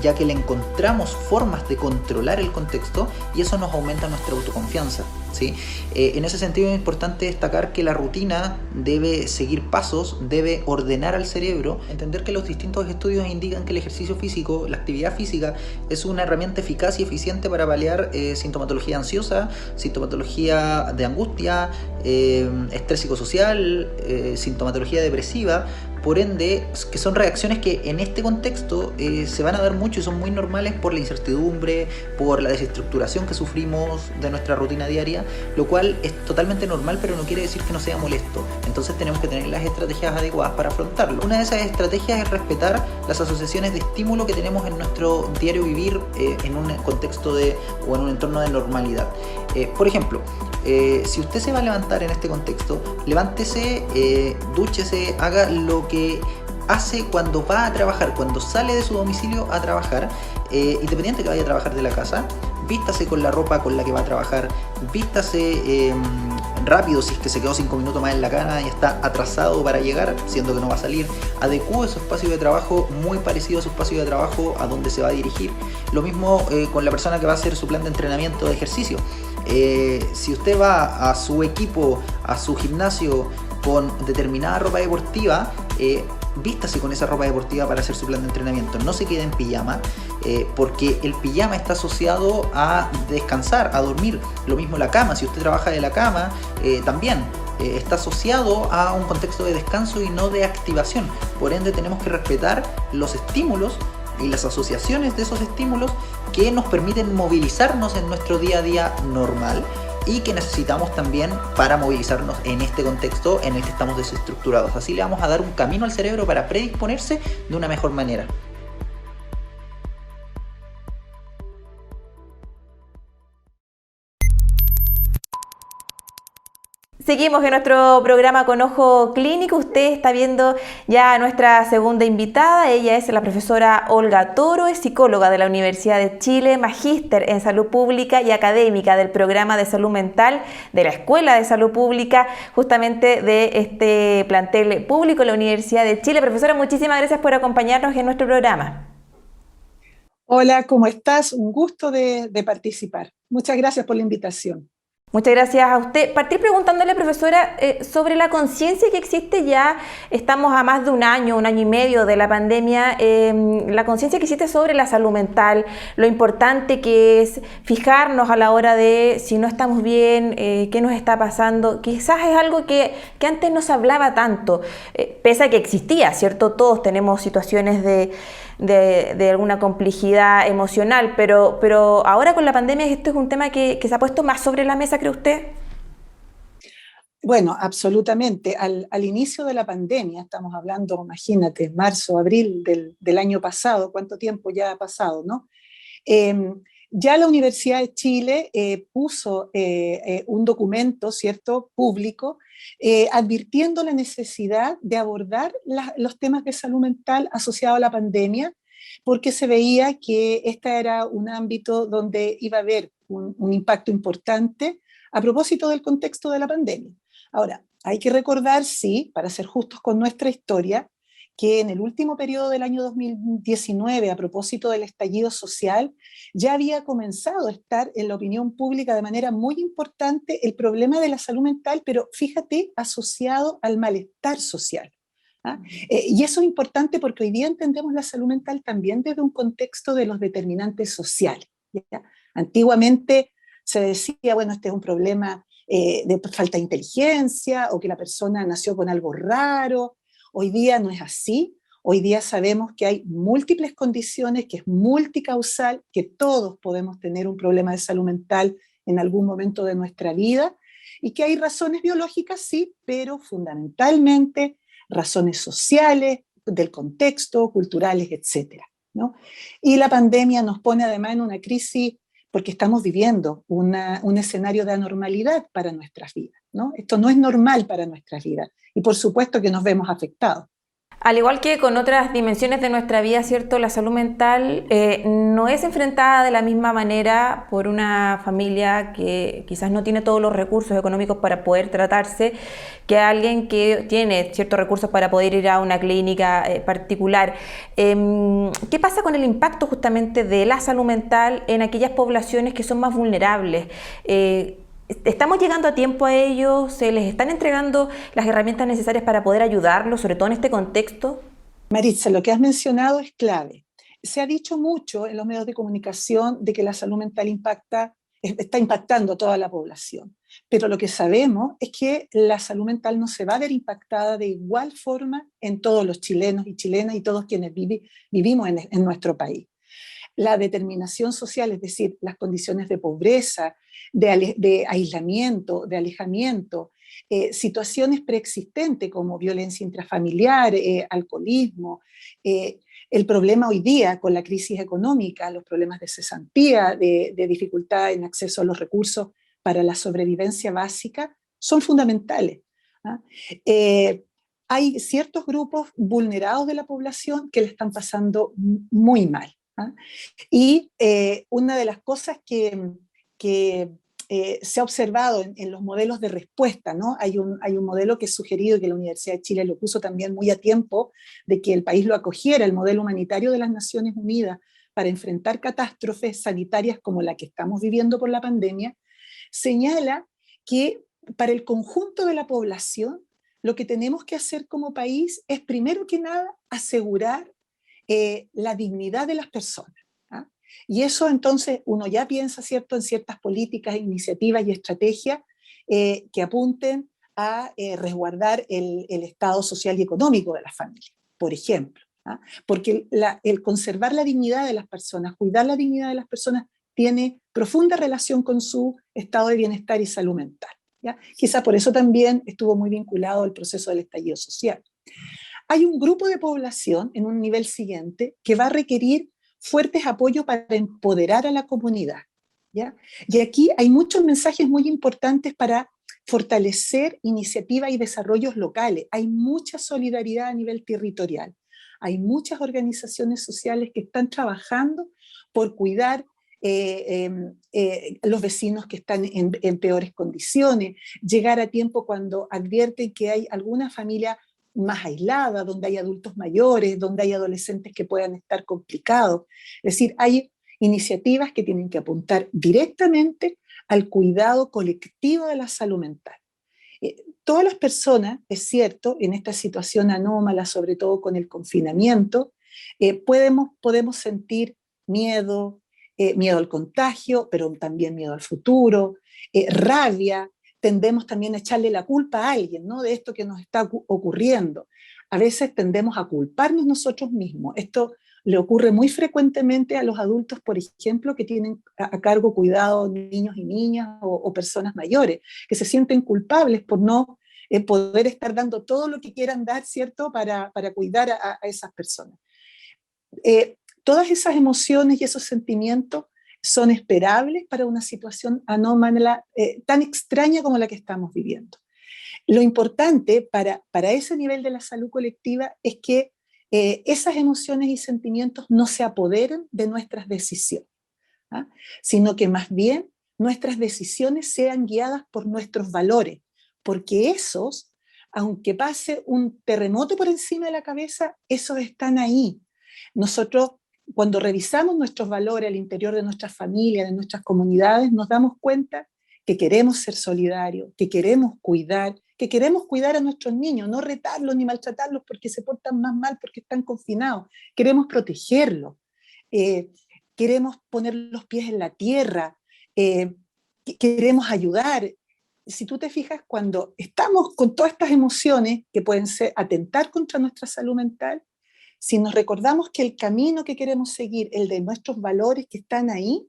ya que le encontramos formas de controlar el contexto y eso nos aumenta nuestra autoconfianza, ¿sí? En ese sentido es importante destacar que la rutina debe seguir pasos, debe ordenar al cerebro, entender que los distintos estudios indican que el ejercicio físico, la actividad física, es una herramienta eficaz y eficiente para paliar sintomatología ansiosa, sintomatología de angustia, estrés psicosocial, sintomatología depresiva. por ende, que son reacciones que en este contexto se van a dar mucho y son muy normales por la incertidumbre, por la desestructuración que sufrimos de nuestra rutina diaria, lo cual es totalmente normal, pero no quiere decir que no sea molesto. Entonces tenemos que tener las estrategias adecuadas para afrontarlo. Una de esas estrategias es respetar las asociaciones de estímulo que tenemos en nuestro diario vivir en un contexto o en un entorno de normalidad. Por ejemplo, si usted se va a levantar en este contexto, levántese, dúchese, haga lo que hace cuando va a trabajar, cuando sale de su domicilio a trabajar, independiente que vaya a trabajar de la casa, vístase con la ropa con la que va a trabajar, vístase rápido si es que se quedó 5 minutos más en la cama y está atrasado para llegar, siendo que no va a salir, adecúe su espacio de trabajo muy parecido a su espacio de trabajo a donde se va a dirigir. Lo mismo con la persona que va a hacer su plan de entrenamiento de ejercicio. Si usted va a su equipo, a su gimnasio con determinada ropa deportiva, vístase con esa ropa deportiva para hacer su plan de entrenamiento. No se quede en pijama, porque el pijama está asociado a descansar, a dormir. Lo mismo la cama, si usted trabaja de la cama, también está asociado a un contexto de descanso y no de activación. Por ende, tenemos que respetar los estímulos y las asociaciones de esos estímulos que nos permiten movilizarnos en nuestro día a día normal y que necesitamos también para movilizarnos en este contexto en el que estamos desestructurados. Así le vamos a dar un camino al cerebro para predisponerse de una mejor manera. Seguimos en nuestro programa Con Ojo Clínico. Usted está viendo ya a nuestra segunda invitada. Ella es la profesora Olga Toro, es psicóloga de la Universidad de Chile, magíster en salud pública y académica del programa de salud mental de la Escuela de Salud Pública, justamente de este plantel público de la Universidad de Chile. Profesora, muchísimas gracias por acompañarnos en nuestro programa. Hola, ¿cómo estás? Un gusto de participar. Muchas gracias por la invitación. Muchas gracias a usted. Partir preguntándole, profesora, sobre la conciencia que existe ya, estamos a más de un año y medio de la pandemia, la conciencia que existe sobre la salud mental, lo importante que es fijarnos a la hora de si no estamos bien, qué nos está pasando. Quizás es algo que antes no se hablaba tanto, pese a que existía, ¿cierto? Todos tenemos situaciones de alguna complejidad emocional, pero ahora con la pandemia esto es un tema que se ha puesto más sobre la mesa, ¿cree usted? Bueno, absolutamente. Al inicio de la pandemia, estamos hablando, imagínate, marzo, abril del año pasado, ¿cuánto tiempo ya ha pasado, no? Ya la Universidad de Chile puso un documento, ¿cierto?, público, advirtiendo la necesidad de abordar los temas de salud mental asociados a la pandemia, porque se veía que este era un ámbito donde iba a haber un impacto importante a propósito del contexto de la pandemia. Ahora, hay que recordar, sí, para ser justos con nuestra historia, que en el último periodo del año 2019, a propósito del estallido social, ya había comenzado a estar en la opinión pública de manera muy importante el problema de la salud mental, pero fíjate, asociado al malestar social. ¿Ah? Y eso es importante porque hoy día entendemos la salud mental también desde un contexto de los determinantes sociales, ¿ya? Antiguamente se decía, bueno, este es un problema de falta de inteligencia o que la persona nació con algo raro. Hoy día no es así. Hoy día sabemos que hay múltiples condiciones, que es multicausal, que todos podemos tener un problema de salud mental en algún momento de nuestra vida y que hay razones biológicas, sí, pero fundamentalmente razones sociales, del contexto, culturales, etcétera, ¿no? Y la pandemia nos pone además en una crisis porque estamos viviendo un escenario de anormalidad para nuestras vidas, ¿no? Esto no es normal para nuestras vidas y por supuesto que nos vemos afectados. Al igual que con otras dimensiones de nuestra vida, ¿cierto? La salud mental no es enfrentada de la misma manera por una familia que quizás no tiene todos los recursos económicos para poder tratarse, que alguien que tiene ciertos recursos para poder ir a una clínica particular. ¿Qué pasa con el impacto justamente de la salud mental en aquellas poblaciones que son más vulnerables? ¿Estamos llegando a tiempo a ellos? ¿Se les están entregando las herramientas necesarias para poder ayudarlos, sobre todo en este contexto? Maritza, lo que has mencionado es clave. Se ha dicho mucho en los medios de comunicación de que la salud mental impacta está impactando a toda la población. Pero lo que sabemos es que la salud mental no se va a ver impactada de igual forma en todos los chilenos y chilenas y todos quienes vivimos en nuestro país. La determinación social, es decir, las condiciones de pobreza, de aislamiento, de alejamiento, situaciones preexistentes como violencia intrafamiliar, alcoholismo, el problema hoy día con la crisis económica, los problemas de cesantía, de dificultad en acceso a los recursos para la sobrevivencia básica, son fundamentales. Hay ciertos grupos vulnerados de la población que le están pasando muy mal. Y una de las cosas que se ha observado en los modelos de respuesta, ¿no? Hay un modelo que es sugerido, que la Universidad de Chile lo puso también muy a tiempo, de que el país lo acogiera, el modelo humanitario de las Naciones Unidas para enfrentar catástrofes sanitarias como la que estamos viviendo por la pandemia, señala que para el conjunto de la población lo que tenemos que hacer como país es primero que nada asegurar la dignidad de las personas. Y eso entonces uno ya piensa, ¿cierto?, en ciertas políticas, iniciativas y estrategias que apunten a resguardar el estado social y económico de las familias, por ejemplo. Porque el conservar la dignidad de las personas, cuidar la dignidad de las personas, tiene profunda relación con su estado de bienestar y salud mental. Quizá por eso también estuvo muy vinculado al proceso del estallido social. Hay un grupo de población en un nivel siguiente que va a requerir fuertes apoyos para empoderar a la comunidad, ¿ya? Y aquí hay muchos mensajes muy importantes para fortalecer iniciativas y desarrollos locales. Hay mucha solidaridad a nivel territorial. Hay muchas organizaciones sociales que están trabajando por cuidar los vecinos que están en peores condiciones, llegar a tiempo cuando advierten que hay alguna familia más aislada, donde hay adultos mayores, donde hay adolescentes que puedan estar complicados. Es decir, hay iniciativas que tienen que apuntar directamente al cuidado colectivo de la salud mental. Todas las personas, es cierto, en esta situación anómala, sobre todo con el confinamiento, podemos sentir miedo, miedo al contagio, pero también miedo al futuro, rabia. Tendemos también a echarle la culpa a alguien, ¿no?, de esto que nos está ocurriendo. A veces tendemos a culparnos nosotros mismos. Esto le ocurre muy frecuentemente a los adultos, por ejemplo, que tienen a cargo cuidado de niños y niñas o personas mayores, que se sienten culpables por no poder estar dando todo lo que quieran dar, ¿cierto?, para cuidar a esas personas. Todas esas emociones y esos sentimientos son esperables para una situación anómala tan extraña como la que estamos viviendo. Lo importante para ese nivel de la salud colectiva es que esas emociones y sentimientos no se apoderen de nuestras decisiones, sino que más bien nuestras decisiones sean guiadas por nuestros valores, porque esos, aunque pase un terremoto por encima de la cabeza, esos están ahí. Nosotros, cuando revisamos nuestros valores al interior de nuestras familias, de nuestras comunidades, nos damos cuenta que queremos ser solidarios, que queremos cuidar a nuestros niños, no retarlos ni maltratarlos porque se portan más mal, porque están confinados. Queremos protegerlos, queremos poner los pies en la tierra, queremos ayudar. Si tú te fijas, cuando estamos con todas estas emociones que pueden atentar contra nuestra salud mental, si nos recordamos que el camino que queremos seguir, el de nuestros valores que están ahí,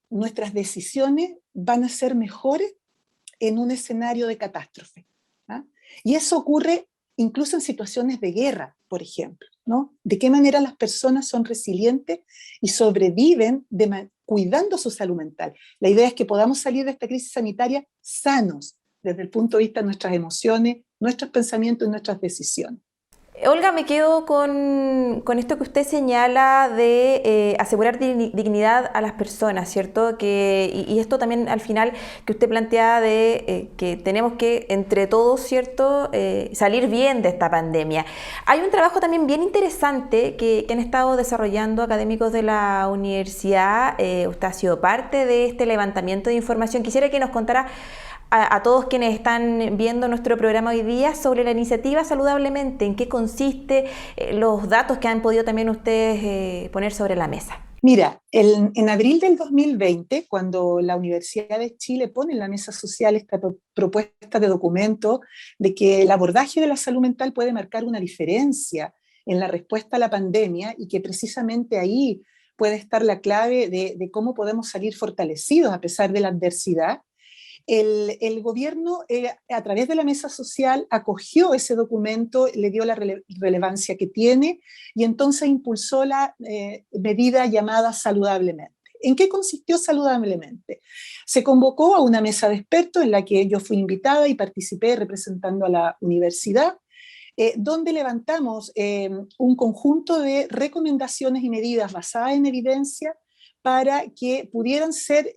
nuestras decisiones van a ser mejores en un escenario de catástrofe. Y eso ocurre incluso en situaciones de guerra, por ejemplo, ¿no? De qué manera las personas son resilientes y sobreviven cuidando su salud mental. La idea es que podamos salir de esta crisis sanitaria sanos desde el punto de vista de nuestras emociones, nuestros pensamientos y nuestras decisiones. Olga, me quedo con esto que usted señala de asegurar dignidad a las personas, ¿cierto? Y esto también al final que usted plantea de que tenemos que entre todos, ¿cierto?, salir bien de esta pandemia. Hay un trabajo también bien interesante que han estado desarrollando académicos de la universidad. Usted ha sido parte de este levantamiento de información. Quisiera que nos contara a todos quienes están viendo nuestro programa hoy día sobre la iniciativa Saludablemente, en qué consiste, los datos que han podido también ustedes poner sobre la mesa. Mira, en abril del 2020, cuando la Universidad de Chile pone en la mesa social esta propuesta de documento de que el abordaje de la salud mental puede marcar una diferencia en la respuesta a la pandemia y que precisamente ahí puede estar la clave de cómo podemos salir fortalecidos a pesar de la adversidad, el gobierno, a través de la mesa social, acogió ese documento, le dio la relevancia que tiene y entonces impulsó la medida llamada Saludablemente. ¿En qué consistió Saludablemente? Se convocó a una mesa de expertos en la que yo fui invitada y participé representando a la universidad, donde levantamos un conjunto de recomendaciones y medidas basadas en evidencia para que pudieran ser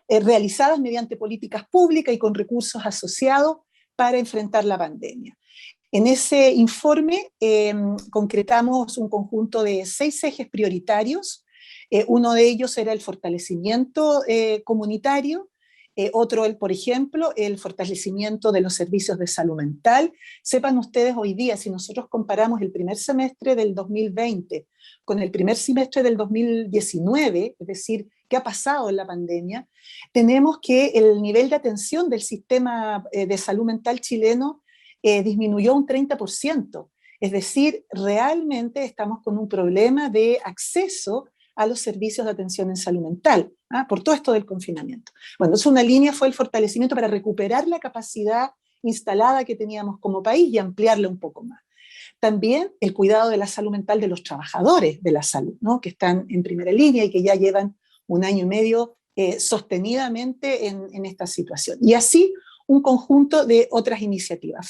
realizadas mediante políticas públicas y con recursos asociados para enfrentar la pandemia. En ese informe concretamos un conjunto de 6 ejes prioritarios. Uno de ellos era el fortalecimiento comunitario, otro, por ejemplo, el fortalecimiento de los servicios de salud mental. Sepan ustedes hoy día, si nosotros comparamos el primer semestre del 2020 con el primer semestre del 2019, es decir, qué ha pasado en la pandemia, tenemos que el nivel de atención del sistema de salud mental chileno disminuyó un 30%. Es decir, realmente estamos con un problema de acceso a los servicios de atención en salud mental, por todo esto del confinamiento. Bueno, entonces una línea fue el fortalecimiento para recuperar la capacidad instalada que teníamos como país y ampliarla un poco más. También el cuidado de la salud mental de los trabajadores de la salud, ¿no? Que están en primera línea y que ya llevan 1 año y medio sostenidamente en esta situación. Y así un conjunto de otras iniciativas.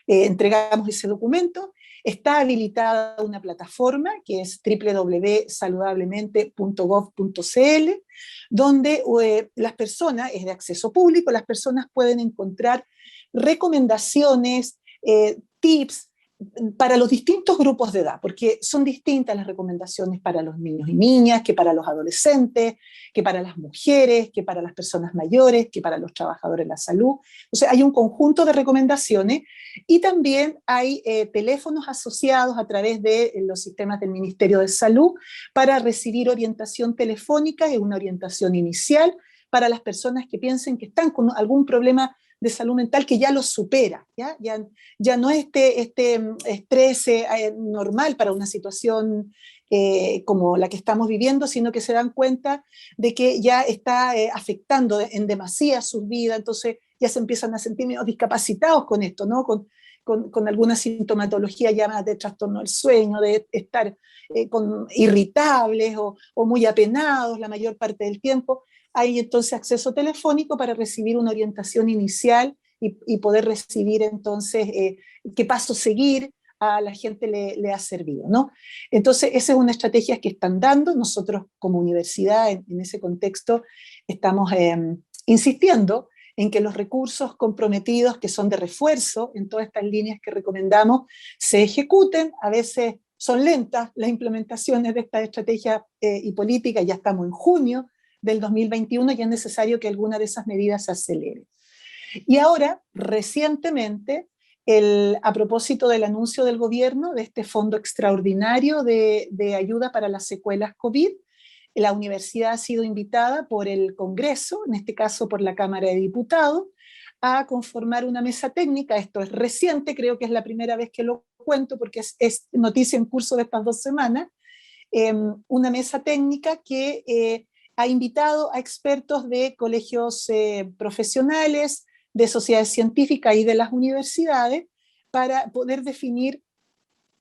Entregamos ese documento. Está habilitada una plataforma que es www.saludablemente.gov.cl, donde las personas, es de acceso público, las personas pueden encontrar recomendaciones, tips para los distintos grupos de edad, porque son distintas las recomendaciones para los niños y niñas, que para los adolescentes, que para las mujeres, que para las personas mayores, que para los trabajadores de la salud. O sea, hay un conjunto de recomendaciones y también hay teléfonos asociados a través de los sistemas del Ministerio de Salud para recibir orientación telefónica, es una orientación inicial para las personas que piensen que están con algún problema de salud mental que ya los supera, ya no es este estrés normal para una situación como la que estamos viviendo, sino que se dan cuenta de que ya está afectando en demasía su vida, entonces ya se empiezan a sentir medio discapacitados con esto, ¿no? Con alguna sintomatología ya de trastorno del sueño, de estar irritables o muy apenados la mayor parte del tiempo. Hay entonces acceso telefónico para recibir una orientación inicial y poder recibir entonces qué paso seguir a la gente le ha servido, ¿no? Entonces esa es una estrategia que están dando. Nosotros como universidad en ese contexto estamos insistiendo en que los recursos comprometidos que son de refuerzo en todas estas líneas que recomendamos se ejecuten. A veces son lentas las implementaciones de estas estrategias y políticas, ya estamos en junio del 2021 y es necesario que alguna de esas medidas se acelere. Y ahora, recientemente, a propósito del anuncio del gobierno de este fondo extraordinario de ayuda para las secuelas COVID, la universidad ha sido invitada por el Congreso, en este caso por la Cámara de Diputados, a conformar una mesa técnica. Esto es reciente, creo que es la primera vez que lo cuento porque es noticia en curso de estas 2 semanas, una mesa técnica que ha invitado a expertos de colegios profesionales, de sociedades científicas y de las universidades para poder definir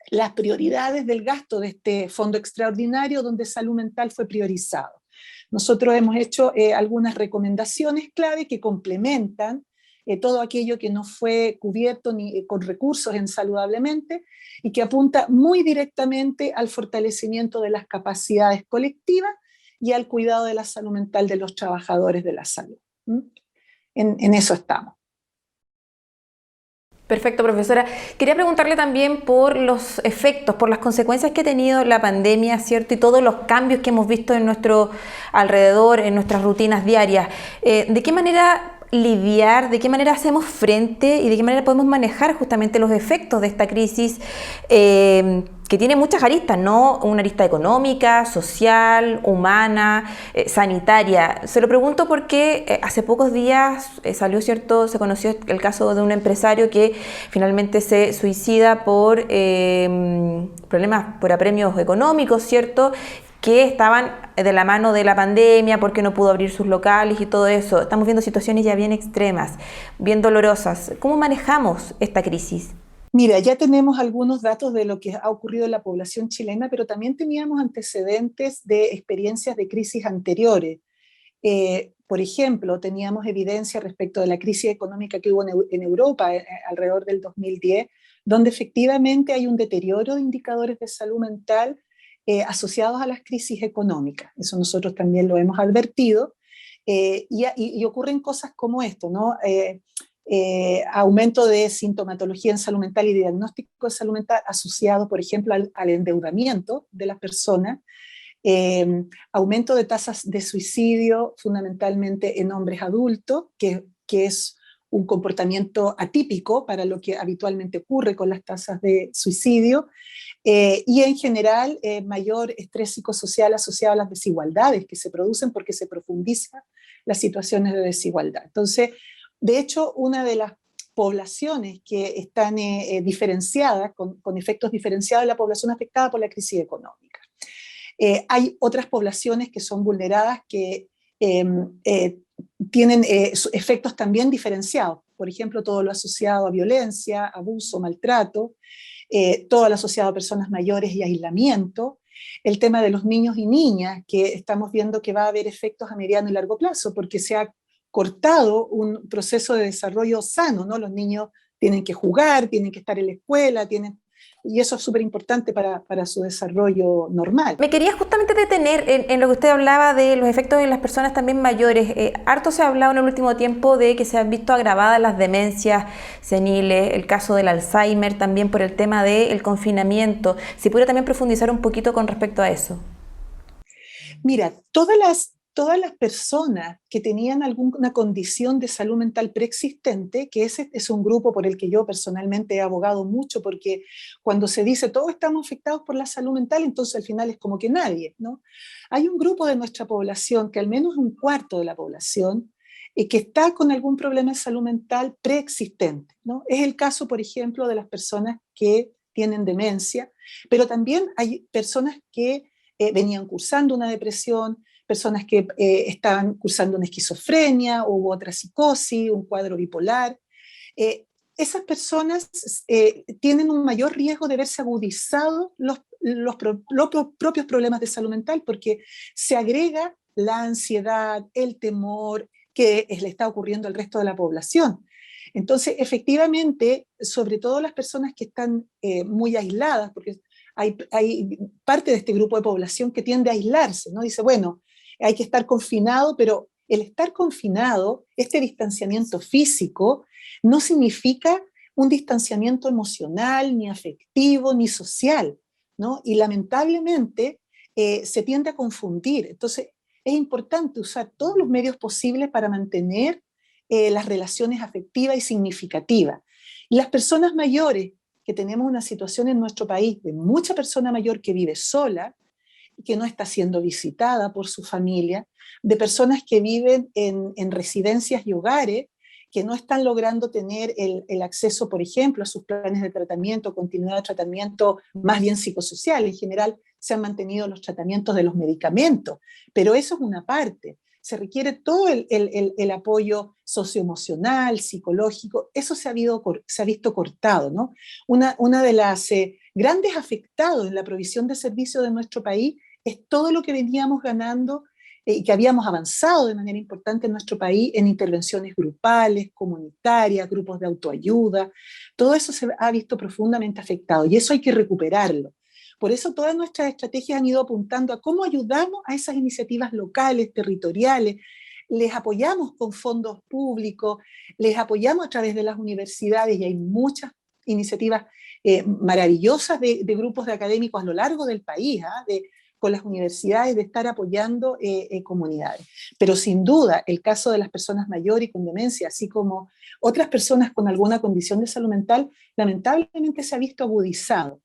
las prioridades del gasto de este fondo extraordinario donde salud mental fue priorizado. Nosotros hemos hecho algunas recomendaciones clave que complementan todo aquello que no fue cubierto ni con recursos en Saludablemente y que apunta muy directamente al fortalecimiento de las capacidades colectivas y al cuidado de la salud mental de los trabajadores de la salud. En eso estamos. Perfecto, profesora. Quería preguntarle también por los efectos, por las consecuencias que ha tenido la pandemia, ¿cierto? Y todos los cambios que hemos visto en nuestro alrededor, en nuestras rutinas diarias. ¿De qué manera lidiar, de qué manera hacemos frente y de qué manera podemos manejar justamente los efectos de esta crisis que tiene muchas aristas, ¿no? Una arista económica, social, humana, sanitaria. Se lo pregunto porque hace pocos días se conoció el caso de un empresario que finalmente se suicida por problemas, por apremios económicos, ¿cierto?, que estaban de la mano de la pandemia porque no pudo abrir sus locales y todo eso. Estamos viendo situaciones ya bien extremas, bien dolorosas. ¿Cómo manejamos esta crisis? Mira, ya tenemos algunos datos de lo que ha ocurrido en la población chilena, pero también teníamos antecedentes de experiencias de crisis anteriores. Por ejemplo, teníamos evidencia respecto de la crisis económica que hubo en Europa alrededor del 2010, donde efectivamente hay un deterioro de indicadores de salud mental asociados a las crisis económicas. Eso nosotros también lo hemos advertido, y ocurren cosas como esto, ¿no? Aumento de sintomatología en salud mental y diagnóstico de salud mental asociado, por ejemplo, al endeudamiento de las personas, aumento de tasas de suicidio fundamentalmente en hombres adultos, que es un comportamiento atípico para lo que habitualmente ocurre con las tasas de suicidio, y en general mayor estrés psicosocial asociado a las desigualdades que se producen porque se profundizan las situaciones de desigualdad. Entonces, de hecho, una de las poblaciones que están diferenciadas, con efectos diferenciados, es la población afectada por la crisis económica. Hay otras poblaciones que son vulneradas que tienen efectos también diferenciados. Por ejemplo, todo lo asociado a violencia, abuso, maltrato, todo lo asociado a personas mayores y aislamiento, el tema de los niños y niñas, que estamos viendo que va a haber efectos a mediano y largo plazo, porque se ha cortado un proceso de desarrollo sano, ¿no? Los niños tienen que jugar, tienen que estar en la escuela, y eso es súper importante para su desarrollo normal. Me quería justamente detener en lo que usted hablaba de los efectos en las personas también mayores. Harto se ha hablado en el último tiempo de que se han visto agravadas las demencias seniles, el caso del Alzheimer también por el tema del confinamiento. Si pudiera también profundizar un poquito con respecto a eso. Mira, todas las personas que tenían alguna condición de salud mental preexistente, que ese es un grupo por el que yo personalmente he abogado mucho, porque cuando se dice todos estamos afectados por la salud mental, entonces al final es como que nadie, ¿no? Hay un grupo de nuestra población, que al menos un cuarto de la población, que está con algún problema de salud mental preexistente, ¿no? Es el caso, por ejemplo, de las personas que tienen demencia, pero también hay personas que venían cursando una depresión, personas que estaban cursando una esquizofrenia u otra psicosis, un cuadro bipolar. Esas personas tienen un mayor riesgo de verse agudizados los propios problemas de salud mental, porque se agrega la ansiedad, el temor que le está ocurriendo al resto de la población. Entonces, efectivamente, sobre todo las personas que están muy aisladas, porque hay parte de este grupo de población que tiende a aislarse, ¿no? Dice, bueno, hay que estar confinado, pero el estar confinado, este distanciamiento físico, no significa un distanciamiento emocional, ni afectivo, ni social, ¿no? Y lamentablemente se tiende a confundir. Entonces, es importante usar todos los medios posibles para mantener las relaciones afectivas y significativas. Y las personas mayores, que tenemos una situación en nuestro país de mucha persona mayor que vive sola, que no está siendo visitada por su familia, de personas que viven en residencias y hogares, que no están logrando tener el acceso, por ejemplo, a sus planes de tratamiento, continuidad de tratamiento más bien psicosocial. En general se han mantenido los tratamientos de los medicamentos, pero eso es una parte. Se requiere todo el apoyo socioemocional, psicológico, eso se ha visto cortado, ¿no? Una de las grandes afectados en la provisión de servicios de nuestro país es todo lo que veníamos ganando y que habíamos avanzado de manera importante en nuestro país en intervenciones grupales, comunitarias, grupos de autoayuda. Todo eso se ha visto profundamente afectado y eso hay que recuperarlo. Por eso todas nuestras estrategias han ido apuntando a cómo ayudamos a esas iniciativas locales, territoriales, les apoyamos con fondos públicos, les apoyamos a través de las universidades y hay muchas iniciativas maravillosas de grupos de académicos a lo largo del país, de con las universidades, de estar apoyando comunidades. Pero sin duda, el caso de las personas mayores y con demencia, así como otras personas con alguna condición de salud mental, lamentablemente se ha visto agudizado,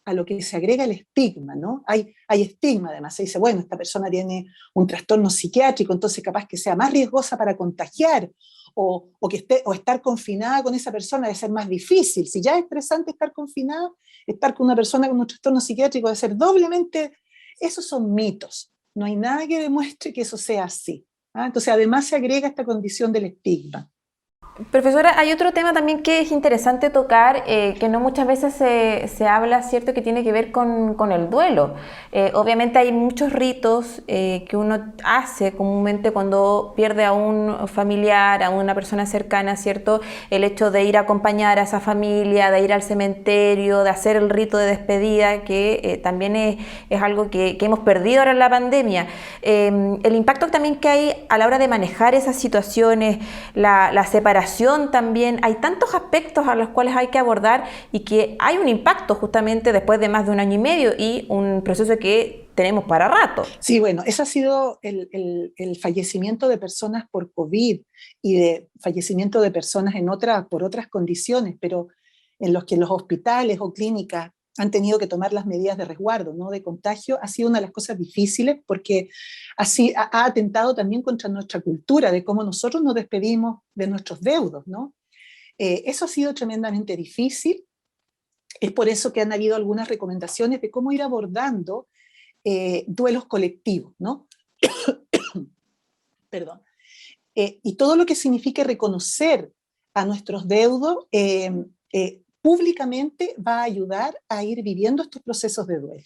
a lo que se agrega el estigma, ¿no? Hay estigma, además, se dice, bueno, esta persona tiene un trastorno psiquiátrico, entonces capaz que sea más riesgosa para contagiar, o estar confinada con esa persona debe ser más difícil. Si ya es estresante estar confinada, estar con una persona con un trastorno psiquiátrico debe ser doblemente. Esos son mitos, no hay nada que demuestre que eso sea así. Entonces además se agrega esta condición del estigma. Profesora, hay otro tema también que es interesante tocar, que no muchas veces se habla, ¿cierto?, que tiene que ver con el duelo. Obviamente hay muchos ritos que uno hace comúnmente cuando pierde a un familiar, a una persona cercana, ¿cierto? El hecho de ir a acompañar a esa familia, de ir al cementerio, de hacer el rito de despedida, que también es algo que hemos perdido ahora en la pandemia. El impacto también que hay a la hora de manejar esas situaciones, la separación también, hay tantos aspectos a los cuales hay que abordar y que hay un impacto justamente después de más de 1 año y medio y un proceso que tenemos para rato. Sí, bueno, ese ha sido el fallecimiento de personas por COVID y de fallecimiento de personas por otras condiciones, pero en los que los hospitales o clínicas han tenido que tomar las medidas de resguardo, ¿no?, de contagio, ha sido una de las cosas difíciles porque así ha atentado también contra nuestra cultura, de cómo nosotros nos despedimos de nuestros deudos, ¿no? Eso ha sido tremendamente difícil. Es por eso que han habido algunas recomendaciones de cómo ir abordando duelos colectivos, ¿no? Perdón. Y todo lo que signifique reconocer a nuestros deudos públicamente va a ayudar a ir viviendo estos procesos de duelo.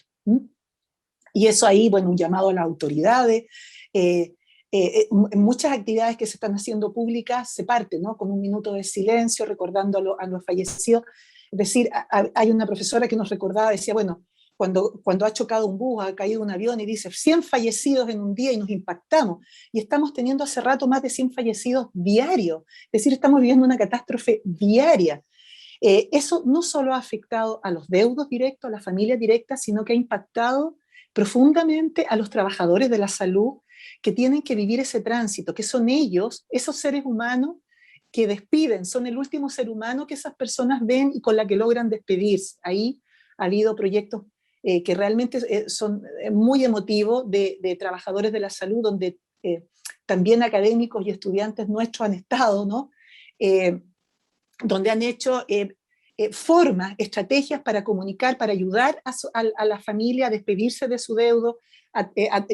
Y eso ahí, bueno, un llamado a las autoridades. En muchas actividades que se están haciendo públicas se parte, ¿no?, con un minuto de silencio recordando a los fallecidos. Es decir, hay una profesora que nos recordaba, decía, bueno, cuando ha chocado un bus, ha caído un avión y dice 100 fallecidos en un día y nos impactamos. Y estamos teniendo hace rato más de 100 fallecidos diarios. Es decir, estamos viviendo una catástrofe diaria. Eso no solo ha afectado a los deudos directos, a las familias directas, sino que ha impactado profundamente a los trabajadores de la salud que tienen que vivir ese tránsito, que son ellos, esos seres humanos que despiden, son el último ser humano que esas personas ven y con la que logran despedirse. Ahí ha habido proyectos que realmente son muy emotivos de trabajadores de la salud, donde también académicos y estudiantes nuestros han estado, ¿no? Donde han hecho formas, estrategias para comunicar, para ayudar a la familia a despedirse de su deudo,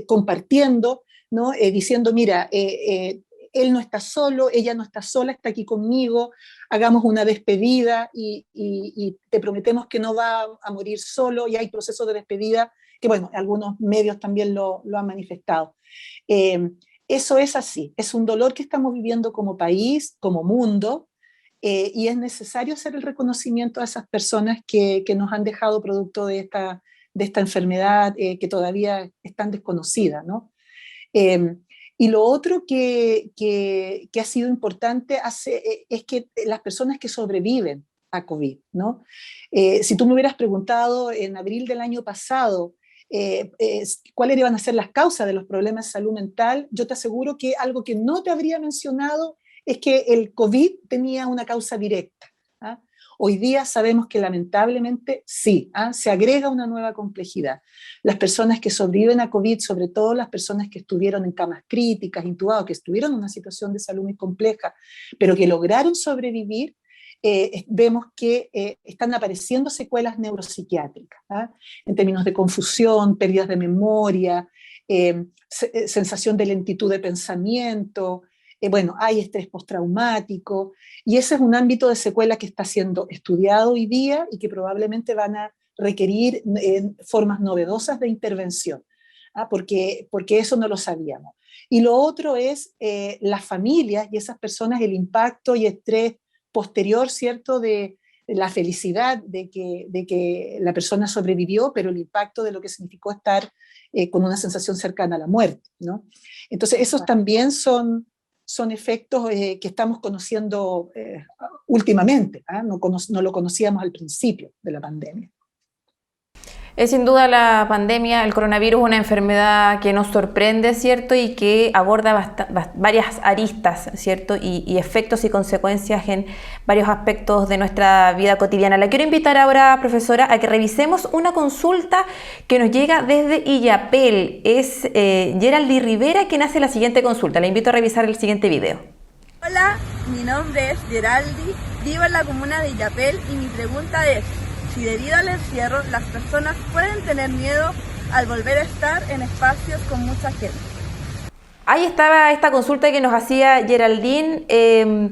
compartiendo, ¿no? Diciendo, mira, él no está solo, ella no está sola, está aquí conmigo, hagamos una despedida y te prometemos que no va a morir solo, y hay procesos de despedida que, bueno, algunos medios también lo han manifestado. Eso es así, es un dolor que estamos viviendo como país, como mundo, y es necesario hacer el reconocimiento a esas personas que nos han dejado producto de esta enfermedad que todavía es tan desconocida, ¿no? Y lo otro que ha sido importante es que las personas que sobreviven a COVID, ¿no? Si tú me hubieras preguntado en abril del año pasado cuáles iban a ser las causas de los problemas de salud mental, yo te aseguro que algo que no te habría mencionado es que el COVID tenía una causa directa. Hoy día sabemos que lamentablemente sí, se agrega una nueva complejidad. Las personas que sobreviven a COVID, sobre todo las personas que estuvieron en camas críticas, intubados, que estuvieron en una situación de salud muy compleja, pero que lograron sobrevivir, vemos que están apareciendo secuelas neuropsiquiátricas, en términos de confusión, pérdidas de memoria, sensación de lentitud de pensamiento. Bueno, hay estrés postraumático, y ese es un ámbito de secuela que está siendo estudiado hoy día y que probablemente van a requerir formas novedosas de intervención, porque eso no lo sabíamos. Y lo otro es las familias y esas personas, el impacto y estrés posterior, ¿cierto?, de la felicidad de que la persona sobrevivió, pero el impacto de lo que significó estar con una sensación cercana a la muerte, ¿no? Entonces, esos también son efectos que estamos conociendo últimamente, no lo conocíamos al principio de la pandemia. Es sin duda la pandemia, el coronavirus, una enfermedad que nos sorprende, ¿cierto? Y que aborda varias aristas, ¿cierto? Y efectos y consecuencias en varios aspectos de nuestra vida cotidiana. La quiero invitar ahora, profesora, a que revisemos una consulta que nos llega desde Illapel. Es Geraldi Rivera quien hace la siguiente consulta. La invito a revisar el siguiente video. Hola, mi nombre es Geraldi, vivo en la comuna de Illapel y mi pregunta es: si debido al encierro las personas pueden tener miedo al volver a estar en espacios con mucha gente. Ahí estaba esta consulta que nos hacía Geraldine.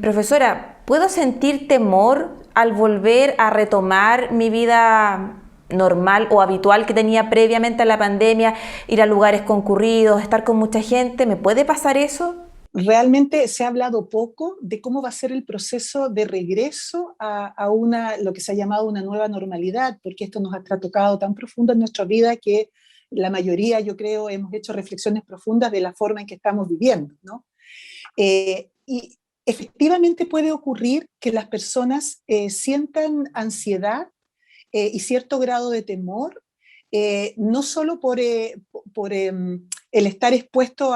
Profesora, ¿puedo sentir temor al volver a retomar mi vida normal o habitual que tenía previamente a la pandemia, ir a lugares concurridos, estar con mucha gente? ¿Me puede pasar eso? Realmente se ha hablado poco de cómo va a ser el proceso de regreso a lo que se ha llamado una nueva normalidad, porque esto nos ha tocado tan profundo en nuestra vida que la mayoría, yo creo, hemos hecho reflexiones profundas de la forma en que estamos viviendo, ¿no? Y efectivamente puede ocurrir que las personas sientan ansiedad y cierto grado de temor, no solo por el estar expuesto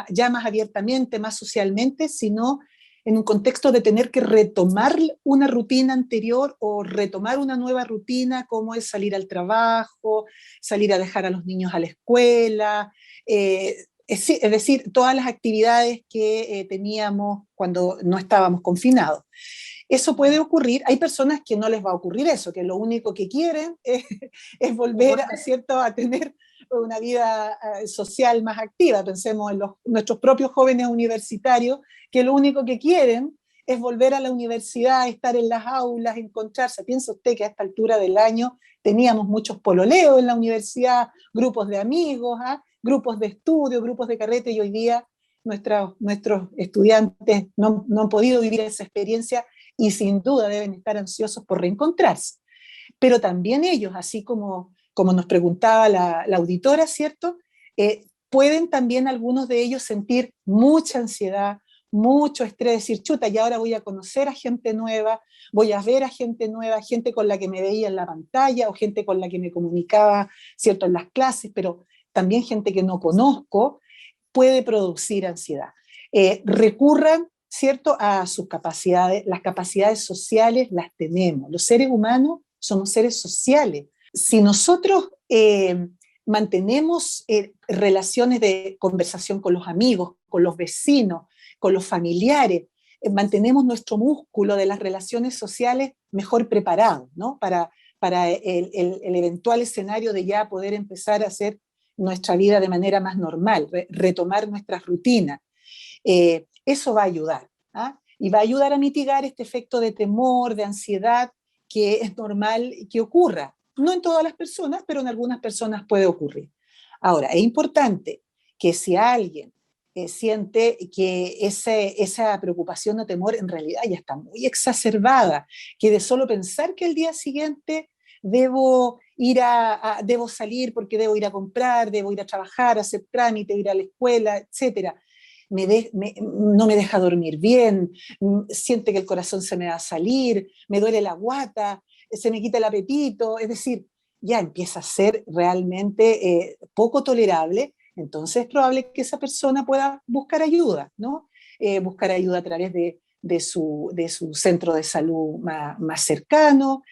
ya más abiertamente, más socialmente, sino en un contexto de tener que retomar una rutina anterior o retomar una nueva rutina, como es salir al trabajo, salir a dejar a los niños a la escuela, es decir, todas las actividades que teníamos cuando no estábamos confinados. Eso puede ocurrir, hay personas que no les va a ocurrir eso, que lo único que quieren es volver ¿cierto?, a tener una vida social más activa. Pensemos en nuestros propios jóvenes universitarios, que lo único que quieren es volver a la universidad, estar en las aulas, encontrarse. Piensa usted que a esta altura del año teníamos muchos pololeos en la universidad, grupos de amigos, grupos de estudio, grupos de carrete, y hoy día nuestros estudiantes no han podido vivir esa experiencia y sin duda deben estar ansiosos por reencontrarse. Pero también ellos, así como nos preguntaba la auditora, ¿cierto? Pueden también algunos de ellos sentir mucha ansiedad, mucho estrés, decir, chuta, y ahora voy a conocer a gente nueva, voy a ver a gente nueva, gente con la que me veía en la pantalla o gente con la que me comunicaba, ¿cierto?, en las clases, pero también gente que no conozco, puede producir ansiedad. Recurran, ¿cierto?, a sus capacidades. Las capacidades sociales las tenemos. Los seres humanos somos seres sociales. Si nosotros mantenemos relaciones de conversación con los amigos, con los vecinos, con los familiares, mantenemos nuestro músculo de las relaciones sociales mejor preparado, ¿no?, para el eventual escenario de ya poder empezar a hacer nuestra vida de manera más normal, retomar nuestras rutinas. Eso va a ayudar, y va a ayudar a mitigar este efecto de temor, de ansiedad, que es normal que ocurra. No en todas las personas, pero en algunas personas puede ocurrir. Ahora, es importante que si alguien siente que esa preocupación o temor en realidad ya está muy exacerbada, que de solo pensar que el día siguiente debo salir porque debo ir a comprar, debo ir a trabajar, hacer trámite, ir a la escuela, etcétera, no me deja dormir bien, siente que el corazón se me va a salir, me duele la guata, se me quita el apetito, es decir, ya empieza a ser realmente poco tolerable. Entonces es probable que esa persona pueda buscar ayuda, ¿no? Buscar ayuda a través de su centro de salud más cercano,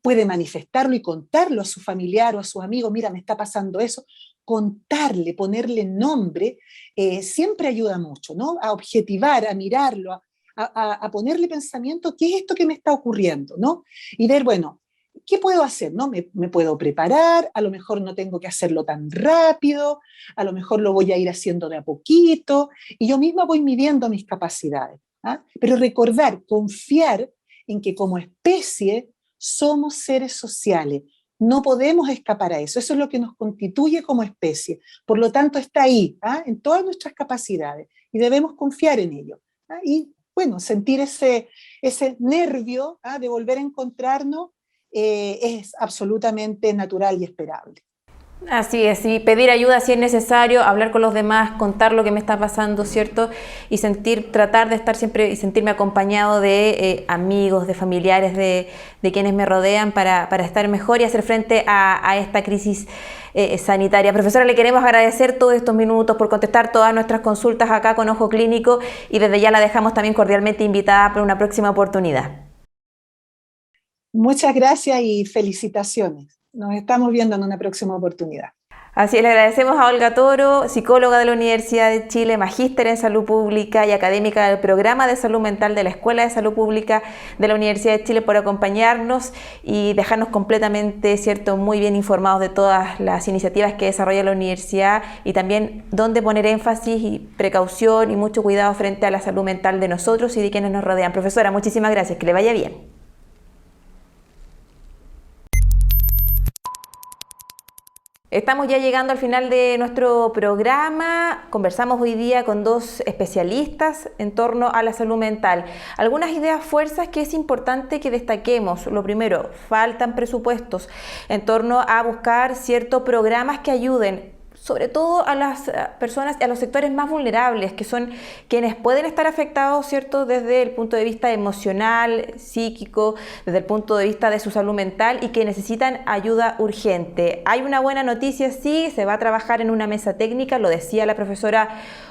puede manifestarlo y contarlo a su familiar o a sus amigos, mira, me está pasando eso. Contarle, ponerle nombre, siempre ayuda mucho, ¿no? A objetivar, a mirarlo, a ponerle pensamiento, ¿qué es esto que me está ocurriendo?, ¿no? Y ver, bueno, ¿qué puedo hacer?, ¿no? Me puedo preparar, a lo mejor no tengo que hacerlo tan rápido, a lo mejor lo voy a ir haciendo de a poquito, y yo misma voy midiendo mis capacidades. Pero recordar, confiar en que como especie somos seres sociales, no podemos escapar a eso, eso es lo que nos constituye como especie, por lo tanto está ahí, en todas nuestras capacidades, y debemos confiar en ello, y bueno, sentir ese nervio de volver a encontrarnos es absolutamente natural y esperable. Así es, y pedir ayuda si es necesario, hablar con los demás, contar lo que me está pasando, ¿cierto? Y tratar de estar siempre y sentirme acompañado de amigos, de familiares, de quienes me rodean para estar mejor y hacer frente a esta crisis sanitaria. Profesora, le queremos agradecer todos estos minutos por contestar todas nuestras consultas acá con Ojo Clínico y desde ya la dejamos también cordialmente invitada para una próxima oportunidad. Muchas gracias y felicitaciones. Nos estamos viendo en una próxima oportunidad. Así es, le agradecemos a Olga Toro, psicóloga de la Universidad de Chile, magíster en salud pública y académica del programa de salud mental de la Escuela de Salud Pública de la Universidad de Chile, por acompañarnos y dejarnos completamente, ¿cierto?, muy bien informados de todas las iniciativas que desarrolla la universidad y también dónde poner énfasis y precaución y mucho cuidado frente a la salud mental de nosotros y de quienes nos rodean. Profesora, muchísimas gracias, que le vaya bien. Estamos ya llegando al final de nuestro programa. Conversamos hoy día con dos especialistas en torno a la salud mental. Algunas ideas fuerzas que es importante que destaquemos. Lo primero, faltan presupuestos en torno a buscar ciertos programas que ayuden sobre todo a las personas, a los sectores más vulnerables, que son quienes pueden estar afectados, ¿cierto?, desde el punto de vista emocional, psíquico, desde el punto de vista de su salud mental y que necesitan ayuda urgente. Hay una buena noticia, sí, se va a trabajar en una mesa técnica, lo decía la profesora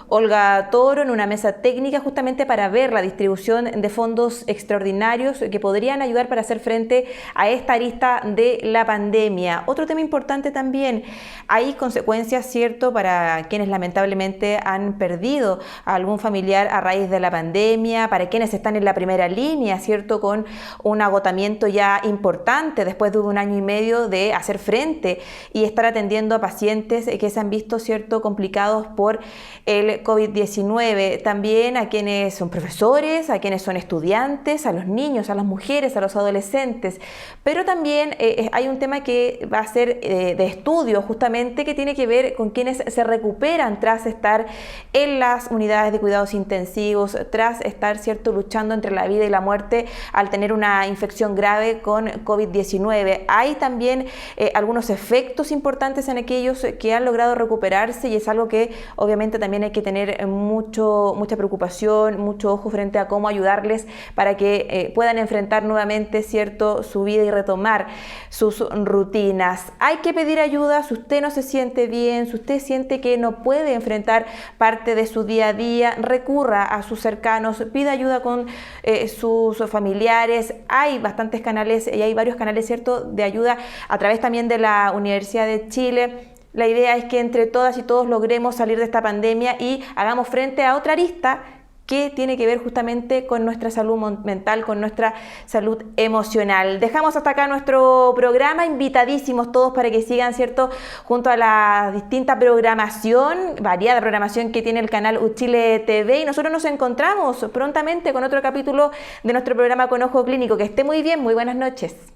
Olga Toro, en una mesa técnica justamente para ver la distribución de fondos extraordinarios que podrían ayudar para hacer frente a esta arista de la pandemia. Otro tema importante también, hay consecuencias, ¿cierto?, para quienes lamentablemente han perdido a algún familiar a raíz de la pandemia, para quienes están en la primera línea, ¿cierto?, con un agotamiento ya importante después de 1 año y medio de hacer frente y estar atendiendo a pacientes que se han visto, ¿cierto?, complicados por el COVID-19, también a quienes son profesores, a quienes son estudiantes, a los niños, a las mujeres, a los adolescentes, pero también hay un tema que va a ser de estudio justamente, que tiene que ver con quienes se recuperan tras estar en las unidades de cuidados intensivos, tras estar, ¿cierto?, luchando entre la vida y la muerte al tener una infección grave con COVID-19. Hay también algunos efectos importantes en aquellos que han logrado recuperarse y es algo que obviamente también hay que tener mucha preocupación, mucho ojo frente a cómo ayudarles para que puedan enfrentar nuevamente, ¿cierto?, su vida y retomar sus rutinas. Hay que pedir ayuda si usted no se siente bien, si usted siente que no puede enfrentar parte de su día a día, recurra a sus cercanos, pida ayuda con sus familiares. Hay bastantes canales y hay varios canales, ¿cierto?, de ayuda a través también de la Universidad de Chile. La idea es que entre todas y todos logremos salir de esta pandemia y hagamos frente a otra arista que tiene que ver justamente con nuestra salud mental, con nuestra salud emocional. Dejamos hasta acá nuestro programa, invitadísimos todos para que sigan, ¿cierto?, junto a la distinta programación, variada programación que tiene el canal Uchile TV, y nosotros nos encontramos prontamente con otro capítulo de nuestro programa Con Ojo Clínico. Que esté muy bien, muy buenas noches.